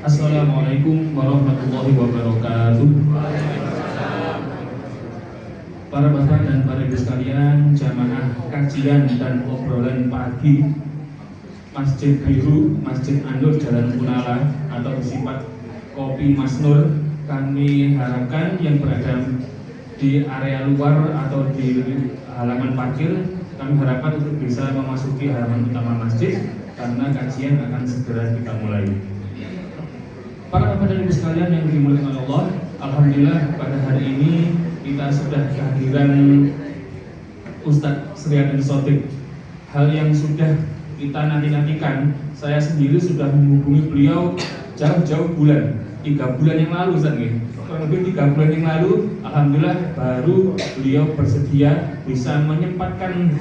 Assalamualaikum warahmatullahi wabarakatuh. Para bapak dan para ibu sekalian, jamaah kajian dan obrolan pagi Masjid Biru, Masjid An-Nur Jalan Kunala atau bersifat Kopi Mas Nur, kami harapkan yang berada di area luar atau di halaman parkir, kami harapkan untuk bisa memasuki halaman utama masjid karena kajian akan segera kita mulai. Para bapak dan ibu sekalian yang dimuliakan Allah, alhamdulillah pada hari ini kita sudah kehadiran Ustadz Sriadin Sotik. Hal yang sudah kita nanti-nantikan, saya sendiri sudah menghubungi beliau jauh-jauh bulan, 3 bulan yang lalu Ustadz ya. Kurang lebih 3 bulan yang lalu, alhamdulillah baru beliau bersedia bisa menyempatkan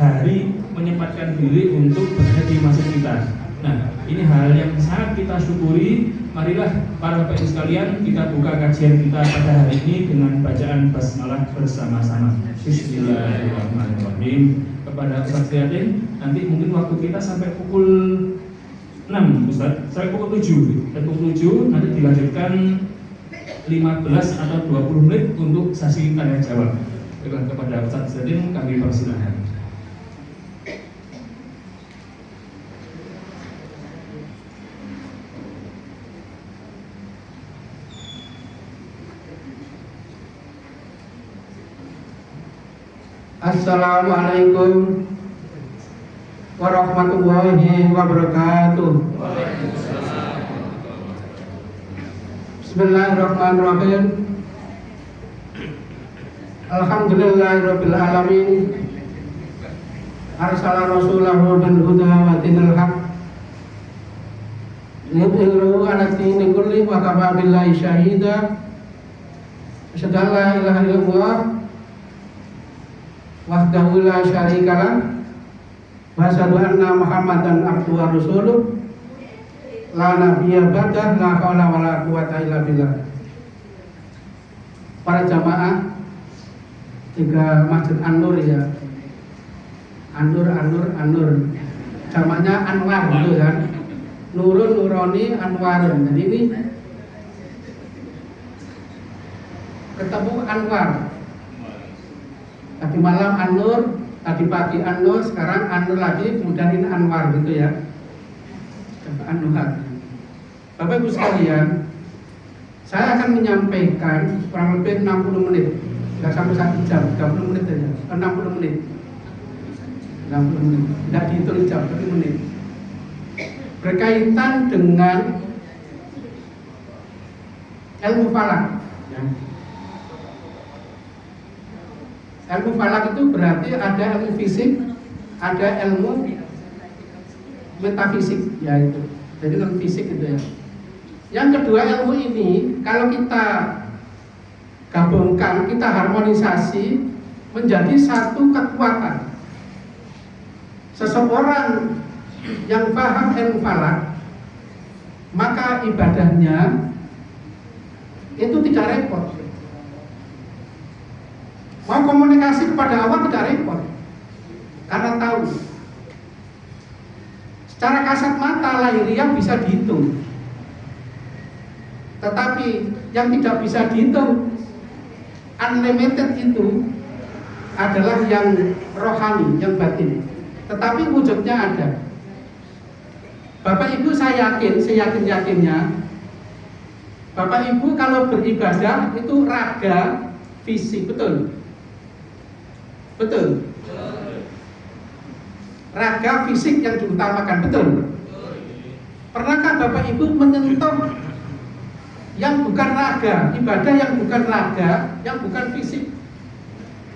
diri untuk berada di masjid kita. Nah, ini hal yang sangat kita syukuri. Marilah para bapak ibu sekalian, kita buka kajian kita pada hari ini dengan bacaan basmalah bersama-sama. Bismillahirrahmanirrahim. Kepada Ustaz Sriadin, nanti mungkin waktu kita sampai pukul 6 Ustaz, sampai pukul 7. Dan pukul 7 nanti dilanjutkan 15 atau 20 menit untuk sesi tanya jawab. Kepada Ustaz Sriadin kami persilahkan. Assalamualaikum warahmatullahi wabarakatuh. Bismillahirrahmanirrahim. Alhamdulillahirabbil alamin. Arsala rasulahu bil huda wa dinil haq. Yudhiru ala dini kulli wa kafa billahi syahida. Asyhadu an la ilaha illallah wahdahu la syarikalah wa asyhadu anna Muhammadan abduhu wa rasuluh la nabiyya ba'dah la haula wala quwwata illa billah. Para jamaah tiga Masjid An-Nur ya. An-Nur jamaknya Anwar gitu kan. Nurun, Nuroni, Anwarun. Jadi ini ketemu Anwar. Tadi malam An-Nur, tadi pagi An-Nur, sekarang An-Nur lagi, kemudian ini Anwar gitu ya. An-Nur. Bapak Ibu sekalian, saya akan menyampaikan kurang lebih 60 menit, nggak sampai 1 jam, 30 menit aja, 60 menit, 60 menit, nggak dihitung jam, tapi menit. Berkaitan dengan ilmu falak. Ya. Ilmu falak itu berarti ada ilmu fisik, ada ilmu metafisik, ya itu. Jadi ilmu fisik itu ya. Yang kedua, ilmu ini kalau kita gabungkan, kita harmonisasi menjadi satu kekuatan. Seseorang yang paham ilmu falak, maka ibadahnya itu tidak repot. Mau komunikasi kepada Allah tidak repot, karena tahu. Secara kasat mata lahiriah bisa dihitung, tetapi yang tidak bisa dihitung unlimited itu adalah yang rohani, yang batin. Tetapi wujudnya ada. Bapak Ibu, saya yakin, seyakin-yakinnya Bapak Ibu kalau beribadah itu raga, fisik, betul? Betul. Raga fisik yang diutamakan, betul. Pernahkah Bapak Ibu menyentuh yang bukan raga, ibadah yang bukan raga, yang bukan fisik,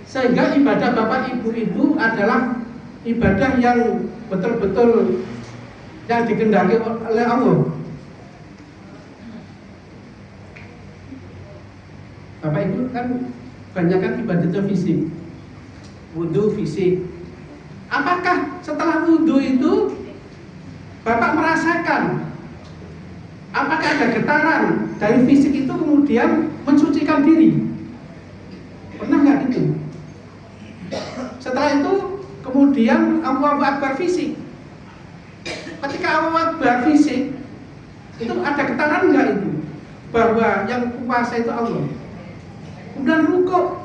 sehingga ibadah Bapak Ibu itu adalah ibadah yang betul-betul yang dikehendaki oleh Allah? Bapak Ibu kan banyak kan ibadahnya fisik, wudhu fisik. Apakah setelah wudhu itu Bapak merasakan Apakah ada getaran dari fisik itu kemudian mensucikan diri? Pernah nggak itu? Setelah itu kemudian Allahu Akbar fisik. Ketika Allahu Akbar fisik itu ada getaran nggak itu? Bahwa yang kuasa itu Allah. Kemudian rukuk,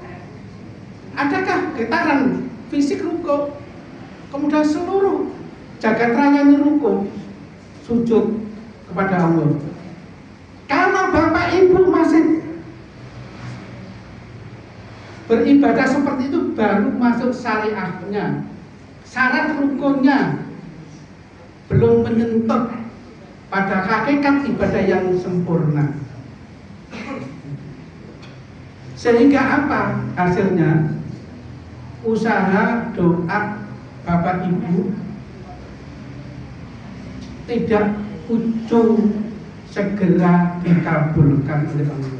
adakah getaran fisik rukuk? Kemudian seluruh jagat raya rukuk, sujud kepada Allah. Kalau Bapak Ibu masih beribadah seperti itu, baru masuk syariahnya, syarat rukunnya belum menyentuh pada hakikat ibadah yang sempurna. Sehingga apa hasilnya? Usaha doa Bapak Ibu tidak ujung segera dikabulkan oleh Allah.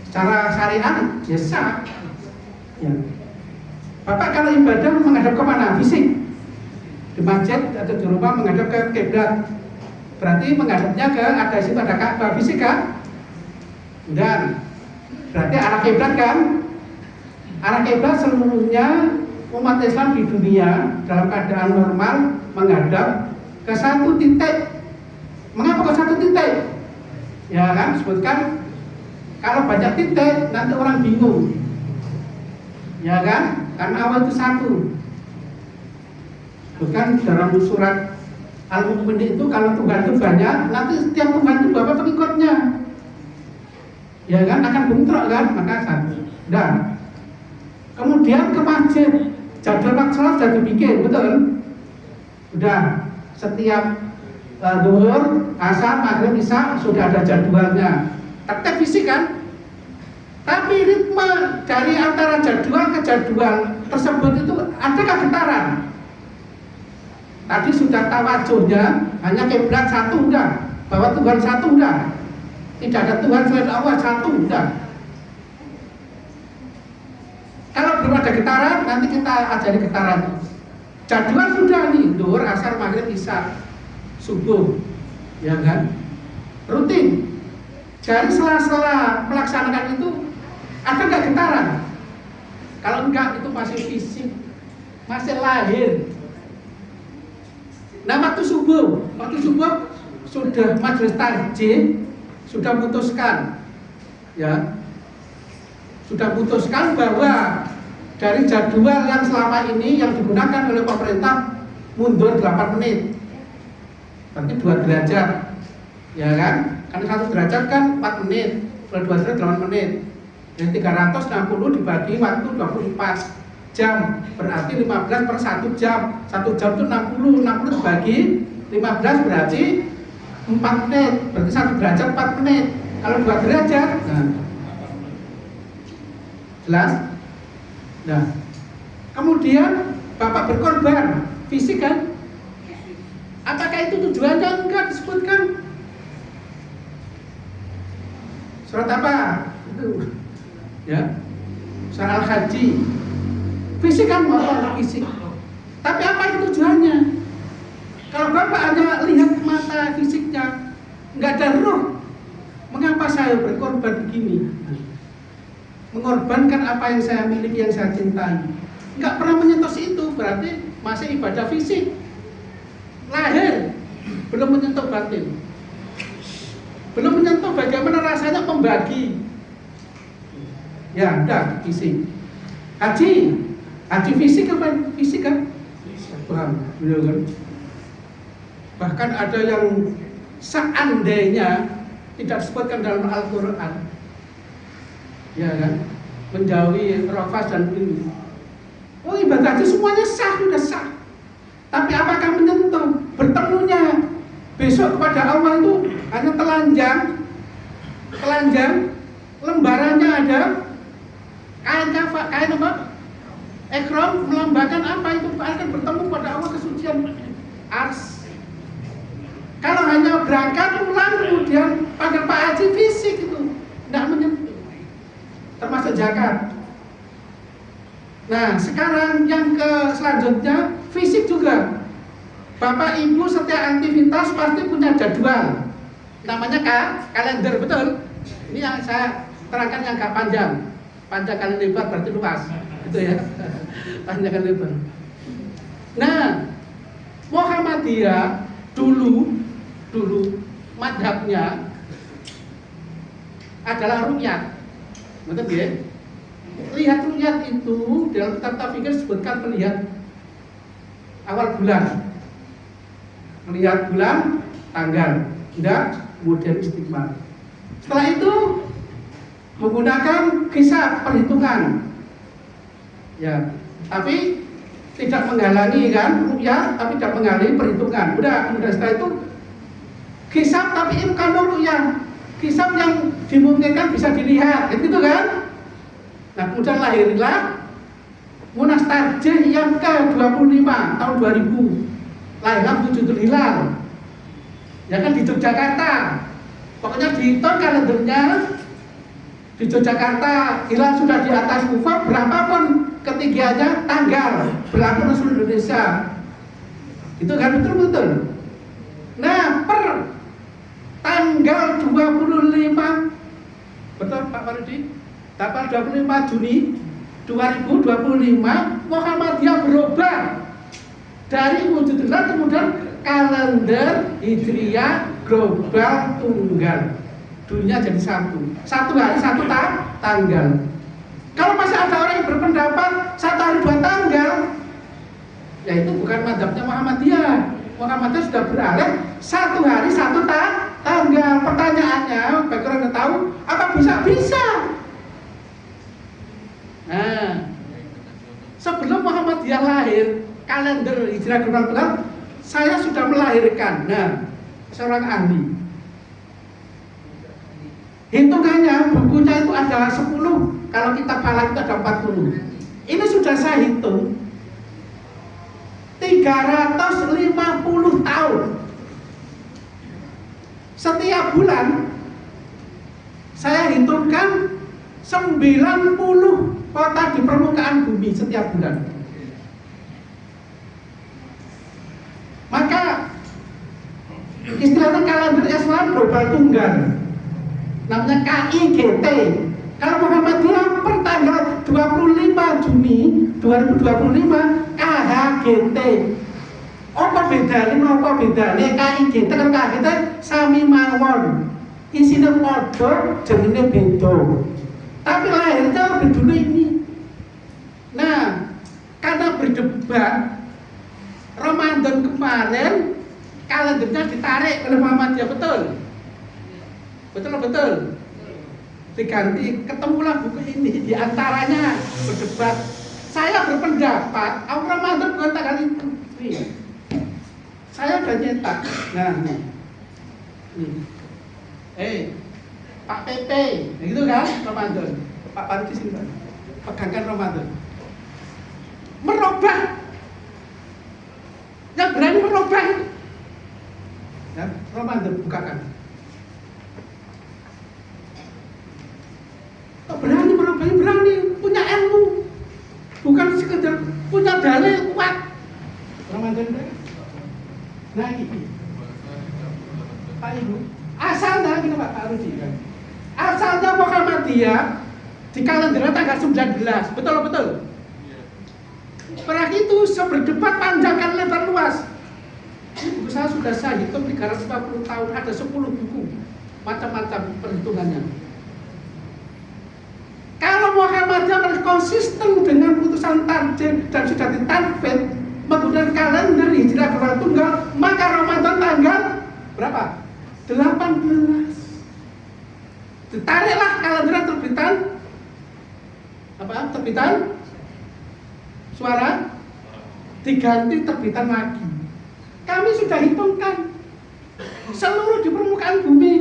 Secara syariat ya sah. Ya. Bapak kalau ibadah menghadap kemana? Fisik. Di masjid atau di rumah menghadap ke kiblat. Berarti menghadapnya ke ada situ ada Ka'bah fisik kan? Dan berarti arah kiblat kan? Arah kiblat seluruhnya umat Islam di dunia dalam keadaan normal menghadap ke satu titik. Mengapa ke satu titik? Ya kan, sebutkan kalau banyak titik nanti orang bingung. Ya kan? Karena Allah itu satu. Bukan dalam surat Al-Mu'min itu kalau Tuhan itu banyak, nanti setiap Tuhan itu berapa pengikutnya. Ya kan, akan bentrok kan, maka satu. Dan kemudian ke masjid, jadwal waktu sholat sudah dibikin, betul? Udah, setiap zuhur, asar, maghrib, isya sudah ada jadwalnya. Tetap fisik kan? Tapi ritme dari antara jadwal ke jadwal tersebut itu adakah getaran? Tadi sudah tawajuhnya hanya kiblat satu udah, bahwa Tuhan satu udah, tidak ada Tuhan selain Allah satu udah. Kalau belum ada getaran, nanti kita ajari getaran. Jadwal sudah nih, zuhur, asar, maghrib, isya, subuh, ya kan? Rutin. Dari sela-sela melaksanakan itu ada nggak getaran? Kalau enggak itu masih fisik, masih lahir. Nah waktu subuh sudah majelis tarjih sudah putuskan, ya, sudah putuskan bahwa dari jadwal yang selama ini yang digunakan oleh pemerintah mundur 8 menit, berarti 2 derajat, ya kan? Karena 1 derajat kan 4 menit, kalau 2 derajat 8 menit. Jadi 360 dibagi waktu 24 jam, berarti 15 per 1 jam. 1 jam itu 60 dibagi 15 berarti 4 menit, berarti 1 derajat 4 menit. Kalau 2 derajat, nah, jelas? Nah, kemudian Bapak berkorban fisik kan? Apakah itu tujuannya? Enggak disebutkan. Surat apa? Itu, ya, surat Al-Haji. Fisik kan motor fisik. Tapi apa itu tujuannya? Kalau Bapak hanya lihat mata fisiknya, nggak ada ruh, mengapa saya berkorban begini? Mengorbankan apa yang saya miliki, yang saya cintai. Nggak pernah menyentuh itu, berarti masih ibadah fisik. Lahir, belum menyentuh batin. Belum menyentuh bagaimana rasanya membagi. Ya, enggak, fisik. Haji fisik apa? Fisik kan? Paham, benar kan? Bahkan ada yang seandainya tidak disebutkan dalam Al-Quran, ya kan? Menjauhi rafas dan ini. Oh, ibadah haji semuanya sah, sudah sah. Tapi apakah menyentuh bertemunya besok kepada Allah itu hanya telanjang, lembarannya ada kain kafan, kain apa? Ekrom melambangkan apa itu akan bertemu pada Allah kesucian ars. Kalau hanya berangkat pulang kemudian panggil Pak Haji fisik itu tidak menyentuh, termasuk zakat. Nah sekarang yang ke selanjutnya fisik juga. Bapak Ibu setiap aktivitas pasti punya jadwal, namanya kalender, betul. Ini yang saya terangkan yang agak panjang. Panjang kali lebar berarti luas, gitu ya. Panjang kali lebar. Nah, Muhammadiyah dulu madhabnya adalah ru'yat, betul ya? Lihat ru'yat itu dalam kitab fikih disebutkan melihat awal bulan, melihat bulan, tanggal, enggak, kemudian istiqmal. Setelah itu menggunakan hisab, perhitungan, ya, tapi tidak menghalangi kan ru'yah, tapi tidak menghalangi perhitungan. Udah, kemudian setelah itu hisab tapi bukan ru'yah, hisab yang dimungkinkan bisa dilihat, gitu kan? Nah, kemudian lahirlah Munas Tarjih yang ke-25 tahun 2000. Lahirlah Wujudul Hilal, ya kan, di Yogyakarta. Pokoknya dihitung kalendernya di Yogyakarta, hilal sudah di atas ufuk, berapapun ketinggiannya tanggal, berlaku di seluruh Indonesia. Itu kan betul-betul. Nah, per tanggal 25, betul Pak Faridi? Tanggal 25 Juni 2025 Muhammadiyah berubah dari wujud hilal kemudian kalender Hijriyah global tunggal. Dunia jadi satu hari satu tanggal. Kalau masih ada orang yang berpendapat 1 hari 2 tanggal, ya itu bukan mazhabnya Muhammadiyah. Muhammadiyah sudah beralih 1 hari 1 tanggal. Pertanyaannya, bagi orang yang tahu, apa bisa? Nah, sebelum Muhammadiyah lahir, kalender Hijrah global tunggal, saya sudah melahirkan. Nah, seorang ahli. Hitungannya, bukunya itu ada 10, kalau kita falak itu ada 40. Ini sudah saya hitung 350 tahun. Setiap bulan saya hitungkan 90 kota di permukaan bumi setiap bulan. Maka istilahnya kalender Islam global tunggal, namanya KIGT. Kalau Muhammadiyah per tanggal 25 Juni 2025 KHGT. Apa bedanya KIGT kan KHGT sami mawon, isinya podo, jenenge beda, tapi lahirnya lebih dulu ini. Nah, karena berdebat, Ramadan kemarin kalendernya ditarik oleh Muhammadiyah, betul. Diganti, ketemulah buku ini, diantaranya berdebat. Saya berpendapat Ramadan bukan tanggal itu. Saya udah nyetak. Nah, nih. Pak PP, gitu kan, Ramadan. Pak Faridi sini, Pak. Pegangkan Ramadan. Merubah. Yang berani merubah. Ya, Ramadan bukakan. Berani merubah, berani, punya ilmu, bukan sekedar punya dalil kuat. Ramadan. Nah ini Pak Ibu, asalnya kita Pak Rudi kan, asalnya Muhammadiyah di kalendernya tanggal 19, betul. Perang itu seberdebat panjang kan lebar luas. Ini buku saya sudah saya hitung 350 tahun, ada 10 buku, macam-macam perhitungannya. Kalau Muhammadiyah konsisten dengan putusan tarjih dan sudah ditanfid menggunakan kalender Hijrah global tunggal, maka Ramadan tanggal berapa? 18. Ditariklah kalender terbitan suara, diganti terbitan lagi. Kami sudah hitungkan seluruh di permukaan bumi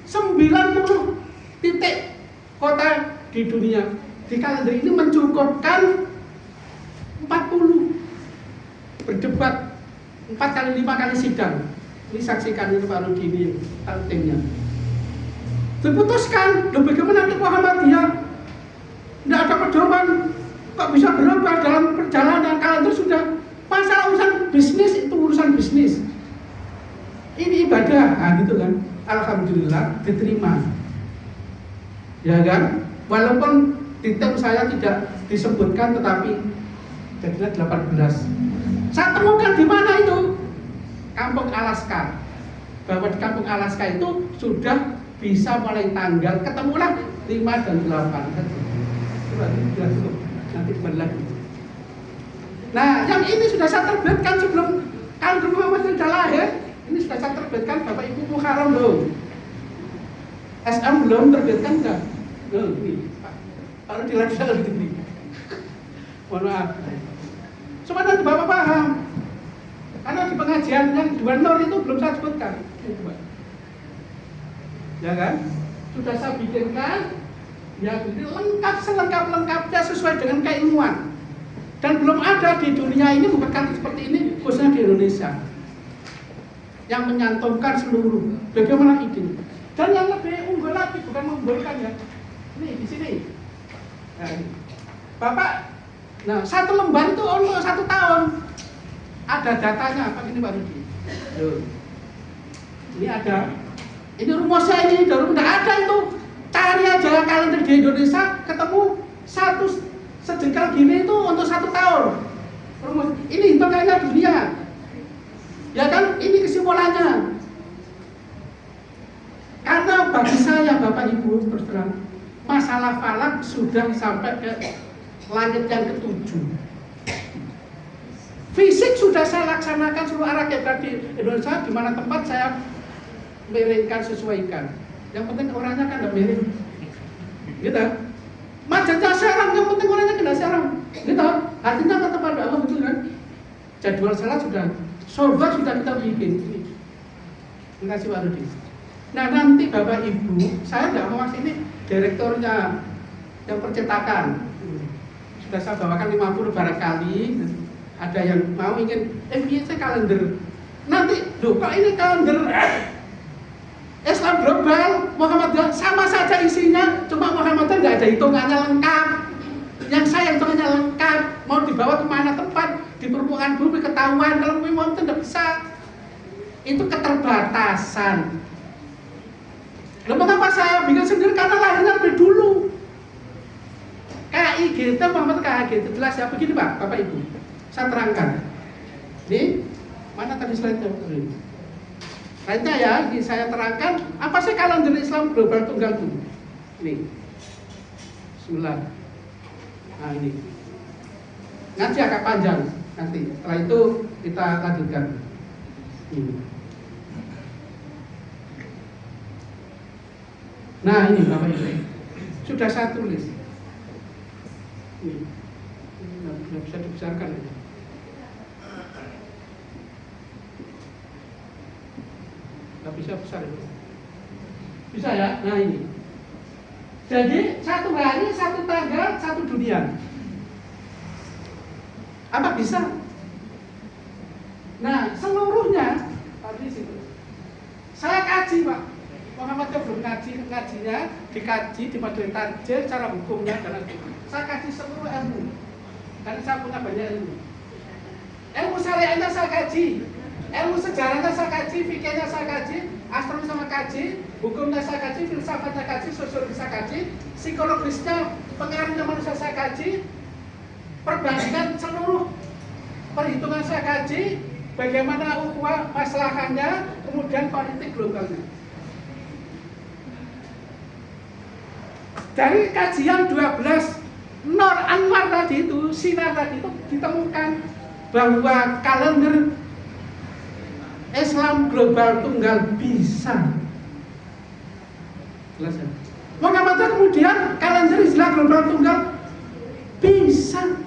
90 titik kota di dunia. Di kalender ini mencukupkan 40. Berdebat 4 kali 5 kali sidang. Ini saksikan ini Pak Rudi, ini timnya. Diputuskan, loh bagaimana nanti Muhammadiyah tidak ada pedoman, kok bisa berubah dalam perjalanan kalender sudah. Masalah urusan bisnis itu urusan bisnis. Ini ibadah, nah gitu kan. alhamdulillah diterima. Ya kan? Walaupun di tim saya tidak disebutkan, tetapi jadinya 18. Saya temukan di mana itu? Kampung Alaska. Bahwa di Kampung Alaska itu sudah bisa mulai tanggal, ketemulah 5 dan 8. Nanti kembali lagi. Nah, yang ini sudah saya terbitkan sebelum kalau Muhammad sudah lahir. Ini sudah saya terbitkan, Bapak Ibu Muharram loh. SM belum terbitkan enggak? Loh, ini kalau dilakukan begini. Mohon maaf. Cuma nanti Bapak paham. Karena di pengajian yang 2 Nur itu belum saya sebutkan. Ya kan? Sudah saya bikinkan. Ya, ini lengkap, selengkap-lengkapnya sesuai dengan keilmuan. Dan belum ada di dunia ini bukan seperti ini, khususnya di Indonesia, yang menyantumkan seluruh bagaimana ide. Dan yang lebih unggul lagi, bukan mengunggulkan ya. Ini di sini. Nah, ini. Bapak, nah 1 lembar itu untuk 1 tahun. Ada datanya, apa ini Pak Rudi? Ini ada. Ini rumusnya ini, tidak ada itu. Cari aja kalender di Indonesia, ketemu satu sejengkal gini itu untuk 1 tahun. Rumus. Ini hitungannya dunia. Ya kan, ini kesimpulannya. Karena bagi saya Bapak Ibu terus terang, masalah falak sudah sampai ke langit yang ke-7. Fisik sudah saya laksanakan seluruh arah yang di Indonesia, di mana tempat saya miringkan, sesuaikan. Yang penting orangnya kan tidak miring, gitu. Majanya serang, yang penting orangnya kena serang, gitu. Artinya kata pada Allah betul kan? Jadwal salat sudah, sobat sudah kita bikin. Terima kasih Pak Rudi. Nah nanti Bapak Ibu, saya tidak mau ini direkturnya yang percetakan. Sudah saya bawakan 50 barangkali. Ada yang mau ingin, biasa kalender. Nanti, loh kok ini kalender Islam global, Muhammadiyah sama saja isinya, cuma Muhammadiyah nggak ada hitungannya lengkap. Yang saya hitungannya lengkap, mau dibawa kemana tempat, di permukaan bumi ketahuan, kalau Muhammadiyah tidak bisa. Itu keterbatasan. Lalu mengapa saya bikin sendiri? Karena lahirnya lebih dulu. KIGT, Muhammad KIGT, jelas ya begini Pak, Bapak Ibu. Saya terangkan. Ini, mana tadi slide-nya? Slide-nya ya, ini saya terangkan apa sih kalender Islam global tunggal itu. Ini. Bismillah. Nah ini. Ngaji agak panjang nanti. Setelah itu kita lanjutkan. Ini. Nah ini Bapak Ibu. Sudah saya tulis. Ini. Nggak bisa dibesarkan ya. Nggak bisa besar itu. Bisa ya? Nah ini. Jadi 1 hari, 1 tanggal, 1 dunia. Apa bisa? Nah seluruhnya tadi situ. Saya kaji Pak. Muhammadiyah belum ngajinya dikaji di Majelis Tarjih cara hukumnya dan saya kaji seluruh ilmu. Karena saya punya banyak ilmu. Ilmu syariahnya saya kaji. Ilmu sejarahnya saya kaji, fikihnya saya kaji, astronomi sama kaji, hukumnya saya kaji, filsafatnya kaji, sosiologi saya kaji, psikologisnya, pengaruhnya manusia saya kaji, perbandingan seluruh perhitungan saya kaji, bagaimana ukhuwah maslahannya, kemudian politik globalnya. Dari kajian 12 Nur Anwar tadi itu, sinar tadi itu ditemukan bahwa kalender Islam global tunggal bisa. Jelas ya? Muhammadiyah kemudian kalender Islam global tunggal bisa.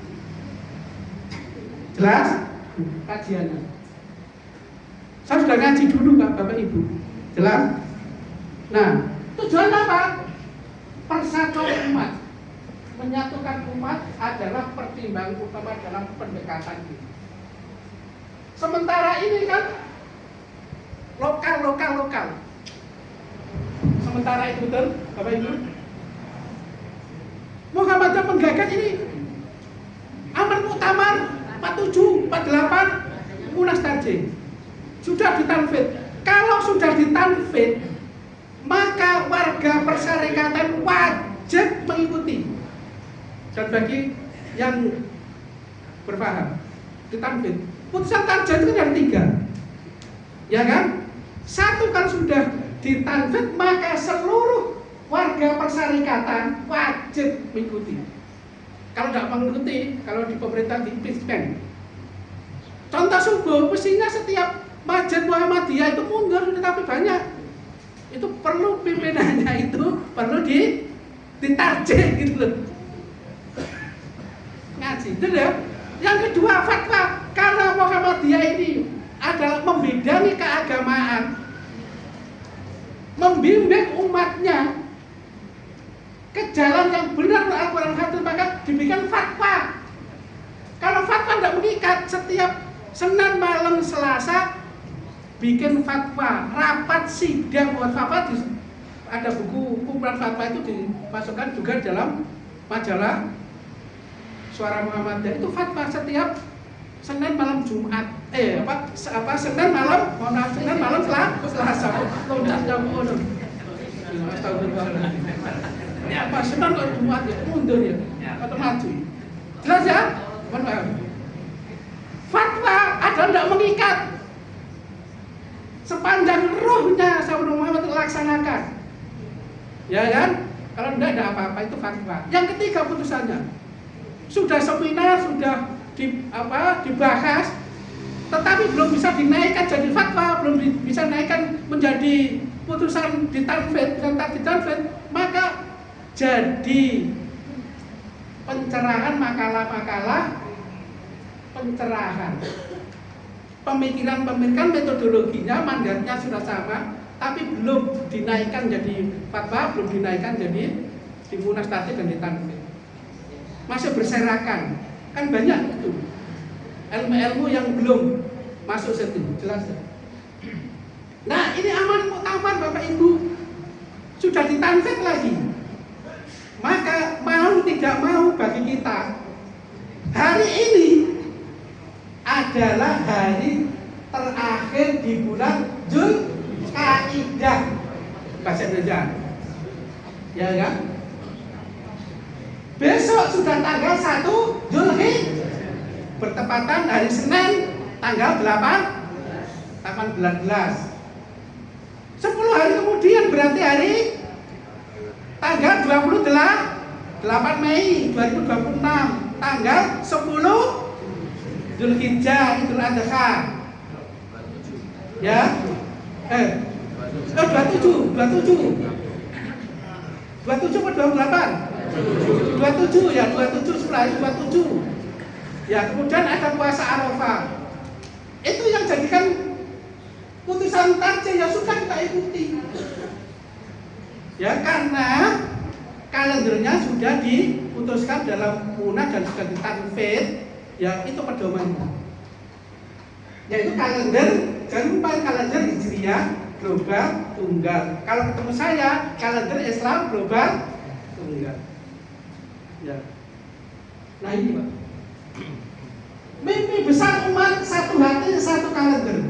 Jelas? Kajiannya. Saya sudah ngaji dulu Bapak Ibu. Jelas? Nah, tujuannya apa? Persatuan umat. Menyatukan umat adalah pertimbangan utama dalam pendekatan ini. Sementara ini kan lokal. Sementara itu betul, Bapak Ibu. Muhammadiyah menggagas ini Amar Muktamar 47, 48 Munas Tarjih sudah ditanfid. Kalau sudah ditanfid, maka warga persyarikatan wajib mengikuti. Dan bagi yang berpaham, ditanfid, putusan tarjah itu kan ada 3, ya kan? 1 kalau sudah ditanfid maka seluruh warga persyarikatan wajib mengikuti. Kalau tidak mengikuti, kalau di pemerintah di impeachment. Contoh subuh, mestinya setiap Masjid Muhammadiyah itu mundur, tapi banyak. Itu perlu pimpinannya itu perlu ditarjih gitu loh. Ngaji, itu ya. Yang kedua, fatwa. Karena Muhammadiyah ini adalah membidangi keagamaan, membimbing umatnya ke jalan yang benar Al-Quran Hadis, maka dibikin fatwa. Kalau fatwa tidak mengikat, setiap Senin malam Selasa bikin fatwa, rapat sidang buat fatwa. Ada buku kumpulan fatwa itu dimasukkan juga dalam majalah Suara Muhammadiyah. Itu fatwa setiap Senin malam Jumat. Senin malam, mohon maaf, Senin malam Selasa. Loncat jam mundur. Apa Senin kok Jumat ya mundur ya atau maju? Jelas ya? Mohon maaf. Fatwa adalah tidak mengikat. Sepanjang ruhnya Sayyidina Muhammad laksanakan. Ya kan? Kalau tidak ada apa-apa itu fatwa. Yang ketiga putusannya. Sudah seminar, sudah dibahas, tetapi belum bisa dinaikkan jadi fatwa, belum bisa dinaikkan menjadi putusan ditanfid, maka jadi pencerahan makalah-makalah pencerahan. Pemikiran metodologinya, mandatnya sudah sama, tapi belum dinaikkan jadi fatwa, belum dinaikkan jadi di Munas Tatib dan ditanfid. Masih berserakan, kan banyak itu ilmu-ilmu yang belum masuk situ, jelas ya? Nah ini amanat muktamar Bapak Ibu sudah ditanfid lagi, maka mau tidak mau bagi kita hari ini adalah hari terakhir di bulan Dzulqa'dah bahasa Indonesia, ya kan? Besok sudah tanggal 1 Dzulhijjah, bertepatan hari Senin tanggal 18. 10 hari kemudian berarti hari tanggal 28 Mei 2026, tanggal 10 Dzulhijjah, Idul Adha. Ya. 27 atau 28? 27 ya, 27 setelah 27. Ya, kemudian ada puasa Arafah. Itu yang jadikan putusan tarjih, ya sudah kita ikuti. Ya, karena kalendernya sudah diputuskan dalam Munas dan sudah ditanfid, ya itu pedomannya. Yaitu kalender, jangan lupa kalender Hijriah global tunggal. Kalau ketemu saya, kalender Islam global tunggal. Ya. Nah ini Pak, mimpi besar umat satu hati satu kalender.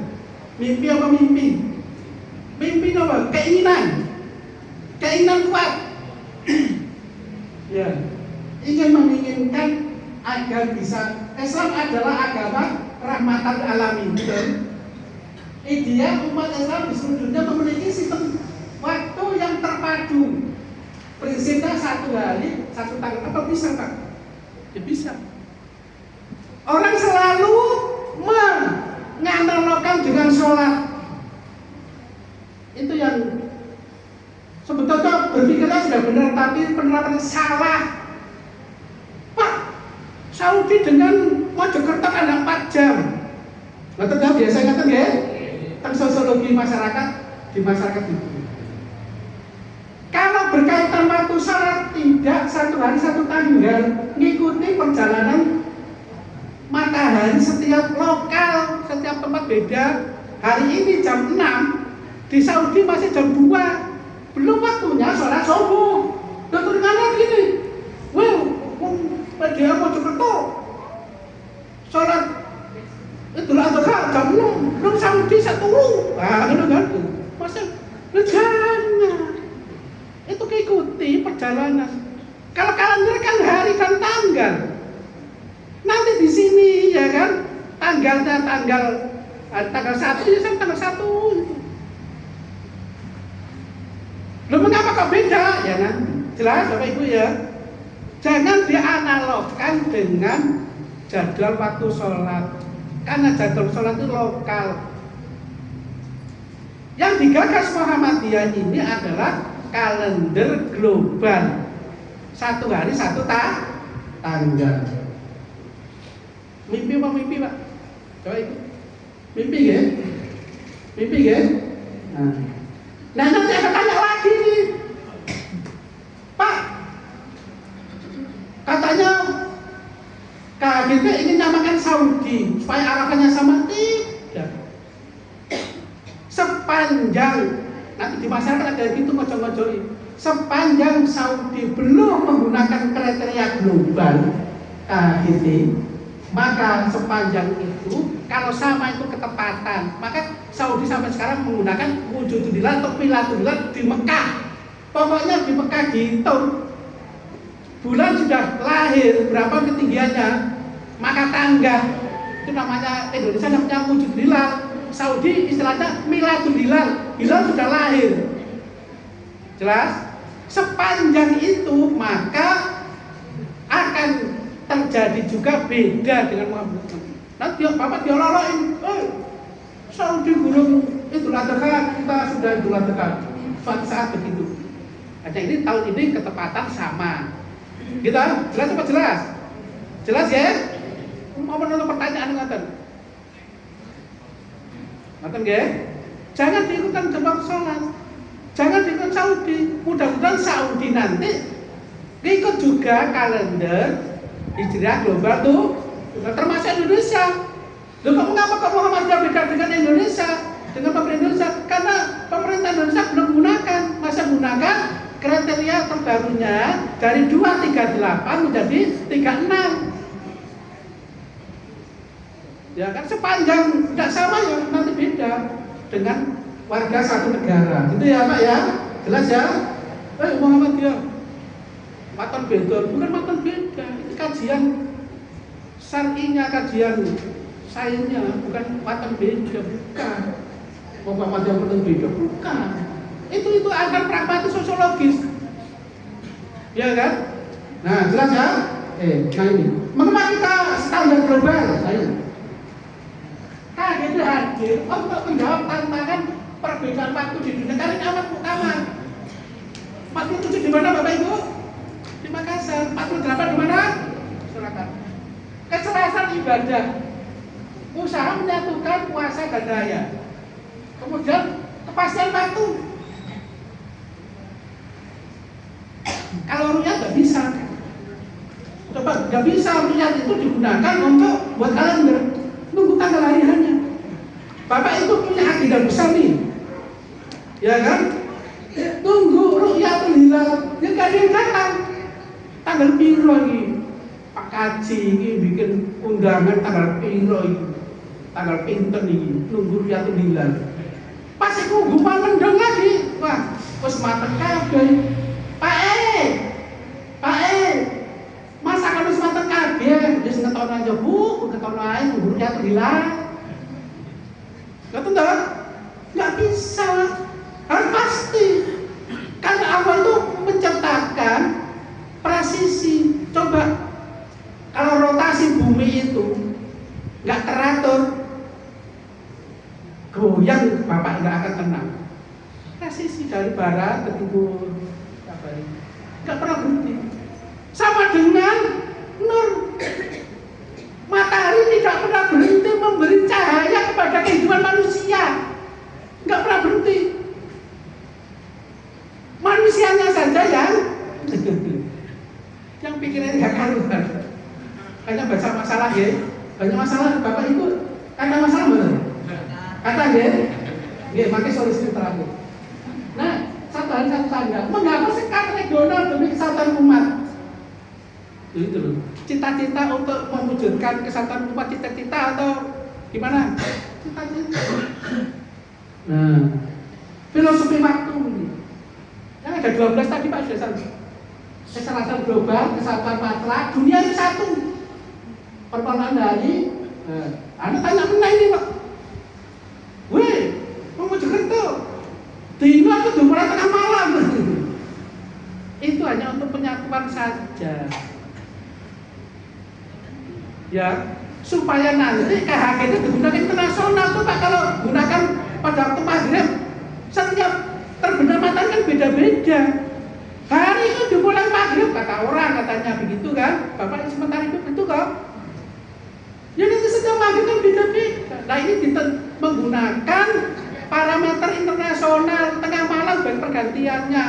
Mimpi apa mimpi? Mimpi apa? Keinginan kuat. Ya, ingin menginginkan agar bisa. Islam adalah agama rahmatan alamin. Ideal umat Islam di seluruh dunia memiliki sistem waktu yang terpadu. Prinsipnya 1 hari, 1 tanggal. Apa bisa Pak? Ya bisa. Orang selalu menganalogkan dengan sholat. Itu yang sebetulnya berpikirnya sudah benar, tapi penerapan salah. Pak, Saudi dengan Mojokerto kan 4 jam. Ngerti nggak? Biasa ngerti ya? Tentang sosiologi masyarakat di masyarakat itu. Kalau berkaitan waktu sholat, tidak 1 hari 1 tanggal, ngikuti perjalanan matahari setiap lokal, setiap tempat beda. Hari ini jam 6, di Saudi masih jam 2, belum waktunya sholat subuh. Dan terdengar gini, dia Mojokerto sholat Idul Adha jam 6, belum Saudi saya tunggu. Nah, kan? Masa jangan. perjalanan. Kalau kalender kan hari dan tanggal. Nanti di sini ya kan tanggalnya tanggal 1 ya kan tanggal 1. Loh mengapa kok beda? Ya kan? Jelas Bapak Ibu ya. Jangan dianalogkan dengan jadwal waktu sholat. Karena jadwal sholat itu lokal. Yang digagas Muhammadiyah ini adalah kalender global. 1 hari 1 tanggal. Mimpi apa mimpi Pak? Coba ikut. Mimpi ya? Mimpi ya? Nah nanti akan tanya lagi nih, Pak, katanya KGB ingin nyamakan Saudi supaya arahannya sama. Tidak. Sepanjang nanti di masyarakat ada gitu ngocok-ngocokin, sepanjang Saudi belum menggunakan kriteria global KGB, maka sepanjang itu kalau sama itu ketepatan, maka Saudi sampai sekarang menggunakan wujudulillah atau miladulillah di Mekah. Pokoknya di Mekah dihitung bulan sudah lahir berapa ketinggiannya, maka tanggal itu namanya, Indonesia namanya wujudulillah, Saudi istilahnya miladulillah, hilal sudah lahir. Jelas? Sepanjang itu maka akan terjadi juga beda dengan Muhammad. Nanti Bapak diololoin, Saudi belum Idul Adha, kita sudah Idul Adha. Suatu saat begitu. Hanya ini tahun ini ketepatan sama. Gitu? Jelas apa jelas? Jelas ya? Mau menonton pertanyaan ngaten. Ngaten ya? Jangan diikutkan jadwal sholat. Jangan diikut Saudi. Mudah-mudahan Saudi nanti ikut juga kalender Hijriah global tuh, termasuk Indonesia. Loh, mengapa kok Muhammadiyah beda dengan Indonesia, dengan pemerintah Indonesia? Karena pemerintah Indonesia belum gunakan, masa gunakan kriteria terbarunya dari 238 menjadi 36. Ya kan sepanjang tidak sama ya nanti beda dengan warga satu negara. Gitu ya Pak ya? Jelas ya? Muhammadiyah matan beda, bukan matan beda. Ini kajian syar'inya, kajian sainsnya, bukan matan beda, bukan. Muhammadiyah matan beda, bukan. Itu akan pragmatis sosiologis. Ya kan? Nah, jelas ya? Nah ini. Mengapa kita standar global? KGB hadir untuk menjawab tantangan perbedaan waktu di dunia. Karena ini amat muktamar. 47 di mana Bapak Ibu? Di Makassar. 48 di mana? Surakarta. Kecerdasan ibadah, usaha menyatukan puasa dan raya. Kemudian kepastian waktu. Kalau ru'yat nggak bisa. Coba nggak bisa ru'yat itu digunakan untuk buat kalender. Nunggu tanggal hariannya. Bapak itu punya akidah besar nih, ya kan? Tunggu ru'yatul hilal, ya gak ada yang datang. Tanggal piro ini, Pak Kaji ini bikin undangan tanggal piro ini, tanggal pinten ini, nunggu ru'yatul hilal. Pas iku guman mendeng lagi, wah, wis mateng kabeh. Pak masa kalau wis mateng kabeh, wis ngetono aja Bu, ngetono ae nunggu ru'yatul hilal. Nggak bisa, harus pasti. Karena Allah itu menciptakan presisi. Coba kalau rotasi bumi itu nggak teratur, goyang Bapak nggak akan tenang. Presisi dari barat ke timur, nggak pernah berhenti. Sama dengan nur. Matahari tidak pernah berhenti memberi cahaya kepada kehidupan manusia. Nggak pernah berhenti. Manusianya saja yang pikirannya nggak karuan. Hanya baca masalah ya. Banyak masalah Bapak Ibu. Ada masalah betul? Kata ya. Ya, pakai solusi terakhir. Nah, satu hari satu tanggal. Mengapa sih kata donor demi kesehatan umat? Itu loh. Cita-cita untuk mewujudkan kesatuan umat, cita-cita atau gimana? Cita-cita. Nah, filosofi waktu ini. Yang ada 12 tadi Pak sudah sampai. pemanasan global, kesatuan masalah, dunia itu satu. Permohonan dari, Anda tanya mana ini Pak? Weh, mau Mojokerto, dino aku udah mulai tengah malam. Itu hanya untuk penyatuan saja. Ya, supaya nanti KHG itu digunakan internasional tuh Pak. Kalau gunakan pada waktu maghrib, setiap terbenam matahari kan beda-beda. Hari itu di bulan maghrib kata orang katanya begitu kan, Bapak sementara itu betul kok. Ya nanti setiap maghrib kan beda-beda. Nah ini menggunakan parameter internasional tengah malam dan pergantiannya,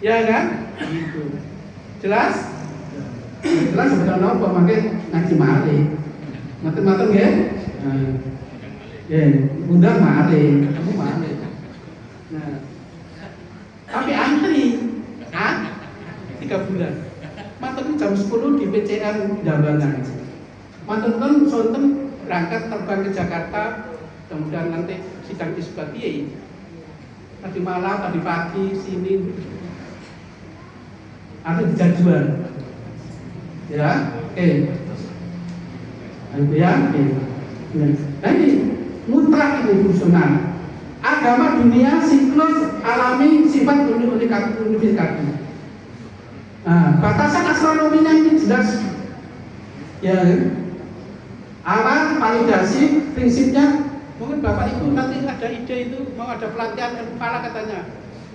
ya kan? Gitu. Jelas? Jelas sebenarnya apa makin ngaji malih. Ngaten-ngaten nggih? Ya, undang malih, kamu malih. Nah, tapi antri, 3 bulan. Mantan jam 10 di PCN Jambangan. Mantan sonten berangkat terbang ke Jakarta, kemudian nanti sidang isbat piye. Tadi malam, tadi pagi, sini. Ada jadwal. Ya, oke. Ya, oke. Nah ini mutlak ini fungsional. Agama dunia siklus alami sifat unifikasi. Nah, batasan astronominya ini jelas. Ya, awal validasi prinsipnya. Mungkin Bapak Ibu nanti ada ide itu mau ada pelatihan ilmu falak katanya.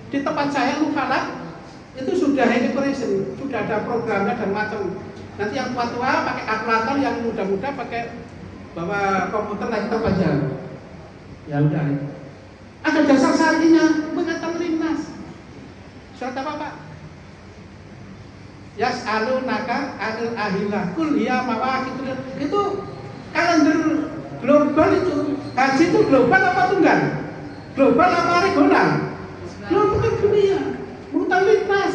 Di tempat saya ilmu falak itu sudah integration, sudah ada programnya dan macam. Nanti yang tua-tua pakai kalkulator, yang muda-muda pakai bawa komputer laptop aja. Ya udah. Ada dasar syar'inya, mengatur lintas. Surat apa Pak? Yas'alunaka 'anil ahillah qul hiya mawaqitul. Itu kalender global itu. Haji itu global apa tunggal? Global apa regional? Global dunia. Mengatur lintas.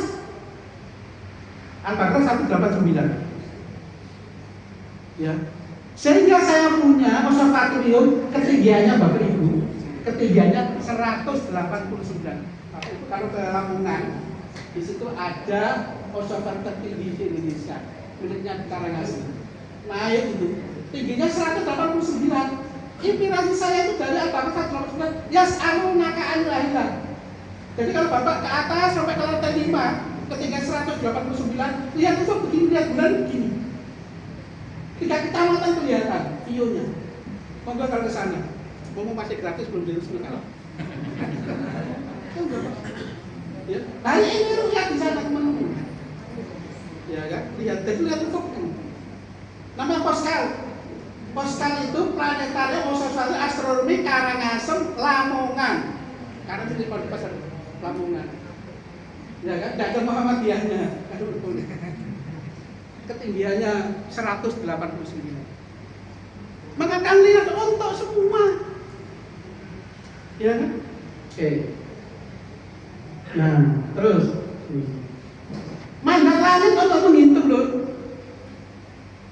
Al-Baqarah 189. Ya. Sehingga saya punya observatorium ketinggiannya Bapak Ibu, ketinggiannya 189. Bapak Ibu kalau ke Lamongan, di situ ada observatorium tertinggi di Indonesia, miliknya di Karangasem. Naik itu, tingginya 189. Inspirasi saya itu dari Al-Baqarah 189. Yas'alunaka 'anil ahillah. Jadi kalau Bapak ke atas sampai ke lantai 5, ketinggian 189, lihat itu begini, lihat bulan begini. 3 kecamatan kelihatan view-nya. Monggo kalau ke sana. Ngomong masih gratis belum diresmi kalau. Ya, nah ini lihat di sana teman-teman. Ya kan? Lihat, jadi lihat itu. Namanya Pascal. Pascal itu planetarium observasi astronomi Karangasem Lamongan. Karena itu di pasar Lamongan. Ya kan? Tidak ada Muhammadiyahnya. Aduh, ketinggiannya 189. Maka kan lihat untuk semua. Ya kan? Oke. Nah, terus mandat langit untuk menghitung loh.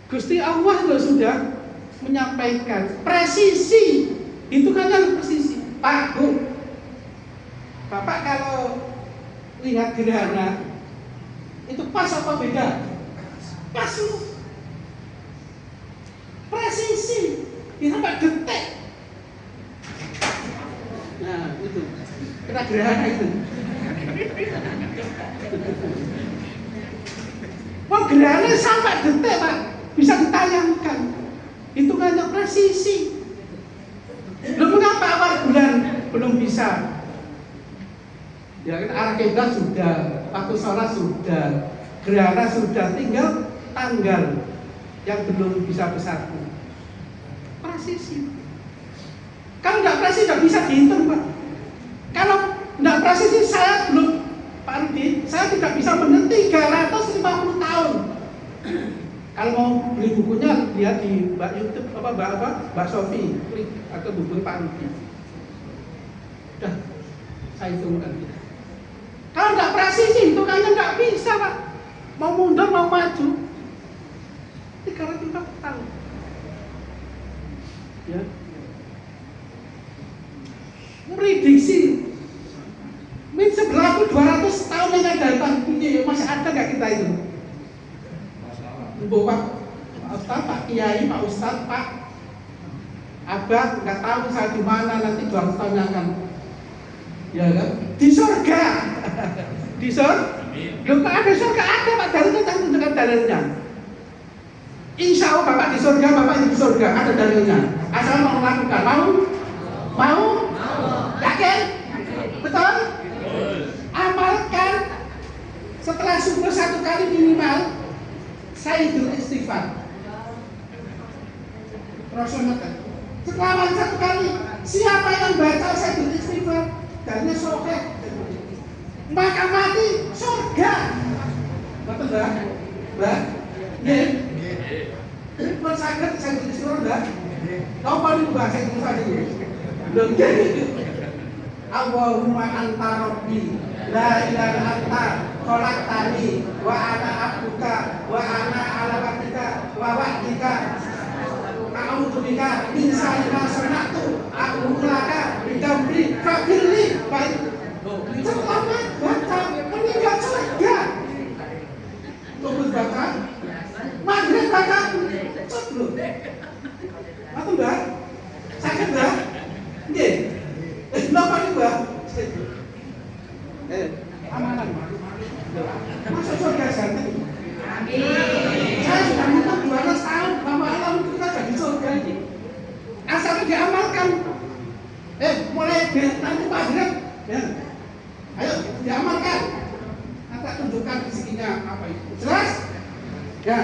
Gusti Allah loh sudah menyampaikan presisi. Itu kan yang presisi. Pak Bu, Bapak kalau lihat gerhana itu pas apa beda? Pas loh. Presisi. Ini sampai detik. Nah, itu. Kita gerhana itu. Wah, gerhana sampai detik, Pak. Bisa ditayangkan. Itu kan presisi. Loh, mengapa awal bulan belum bisa? Ya kan arah kiblat sudah, waktu sholat sudah, gerhana sudah, tinggal tanggal yang belum bisa bersatu. Presisi. Kalau tidak presisi tidak bisa dihitung, Pak. Kalau tidak presisi saya belum, Pak Rudi, saya tidak bisa menenti 350 tahun. Kalau mau beli bukunya lihat di Mbak YouTube Mbak Sofi, klik atau buku Pak Rudi. Sudah, saya hitungkan. Kalau tidak presisi, hitungannya tidak bisa, Pak. Mau mundur, mau maju. 350 tahun. Ya. Prediksi. Min 200 tahun yang akan datang. Abah nggak tahu saya di mana, nanti Bang tanyakan. Ya kan? Di surga. Di surga. Belum ada surga, ada Pak, dalilnya saya tunjukkan dalilnya. Insya Allah Bapak di surga, Bapak di surga, ada dalilnya. Asal mau melakukan, mau? Yakin? Betul? Amalkan. Setelah subuh 1 kali minimal, Sayyidul Istighfar. Rasulullah. Setelah 1 kali, siapa yang baca Sayyidul Istighfar, dalilnya sokeh, maka mati surga. Betul enggak? Mbak? Nggih. Pun saged Sayyidul Istighfar enggak? Napa niku Mbak Sayyidul Istighfar niku? Lho nggih. Allahumma anta rabbi la ilaha anta khalaqtani wa ana abduka wa ana ala wa'dika wa wa'dika a'udzu bika min syarri ma sana'tu a'udzu laka min dzambi faghfirli. Baik. Selamat baca meninggal surga. Tunggu baca maghrib baca sebelum. Apa Mbak? Sakit Mbak? Nggih. Napa nih Mbak? Amalan. Masuk surga jangan. Amin. Saya sudah minta 12 tahun, Bapak Allah untuk kita jadi surga ini. Asalnya diamalkan. Mulai nanti maghrib, ya. Ayo diamalkan. Nanti tunjukkan fisiknya apa itu. Jelas? Ya.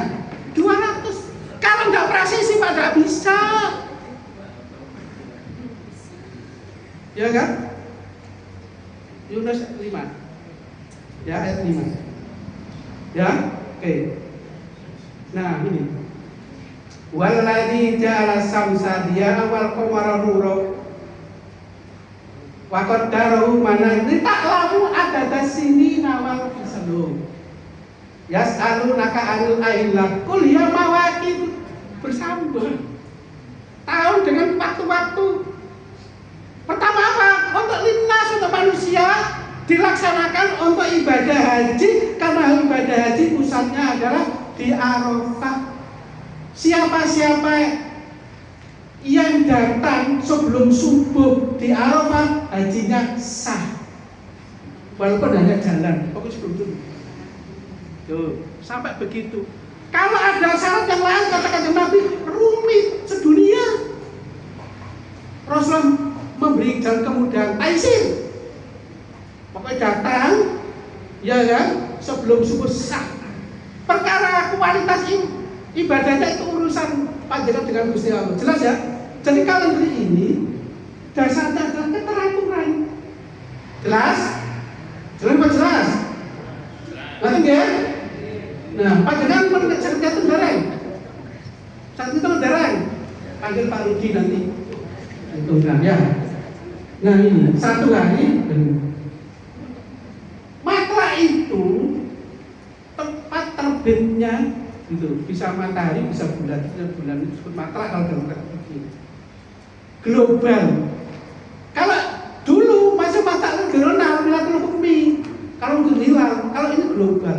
200. Kalau nggak presisi Pak nggak bisa. Ya kan? Yunus 5. Ya, ayat 5. Ya, oke. Nah, ini. Waladzi ja'ala samsa diya'an wal qamara nura wa qaddarahu manazila ta'lamu adada sinina wal hisab. Yas'alunaka 'anil ahillah qul ya mawaqit, bersambung. Tahun dengan waktu-waktu. Pertama apa? Untuk linnas, untuk manusia, dilaksanakan untuk ibadah haji, karena ibadah haji pusatnya adalah di Arafah. Siapa-siapa yang datang sebelum subuh di Arafah, hajinya sah. Walaupun hanya jalan, pokoknya sebelum itu. Tuh, sampai begitu. Kalau ada syarat yang lain, katakan Nabi, rumit sedunia. Rasulullah memberi jalan kemudahan, aisyah. Pokoknya datang, ya kan, sebelum subuh sah. Perkara kualitas ibadahnya itu urusan panjenengan dengan Gusti Allah. Jelas ya? Jadi kalau ini dasarnya adalah keteraturan. Jelas? Jelas apa jelas? Jelas enggak? Nah, panjenengan mengerjakan itu dereng. Saat itu dereng. Panggil Pak Rudi nanti. Itu kan ya. Nah ini satu lagi, maka itu tempat terbitnya itu bisa matahari, bisa bulan itu disebut matra kalau dalam kata global. Kalau dulu masih matra regional, wilayah bumi, kalau untuk hilal, kalau ini global.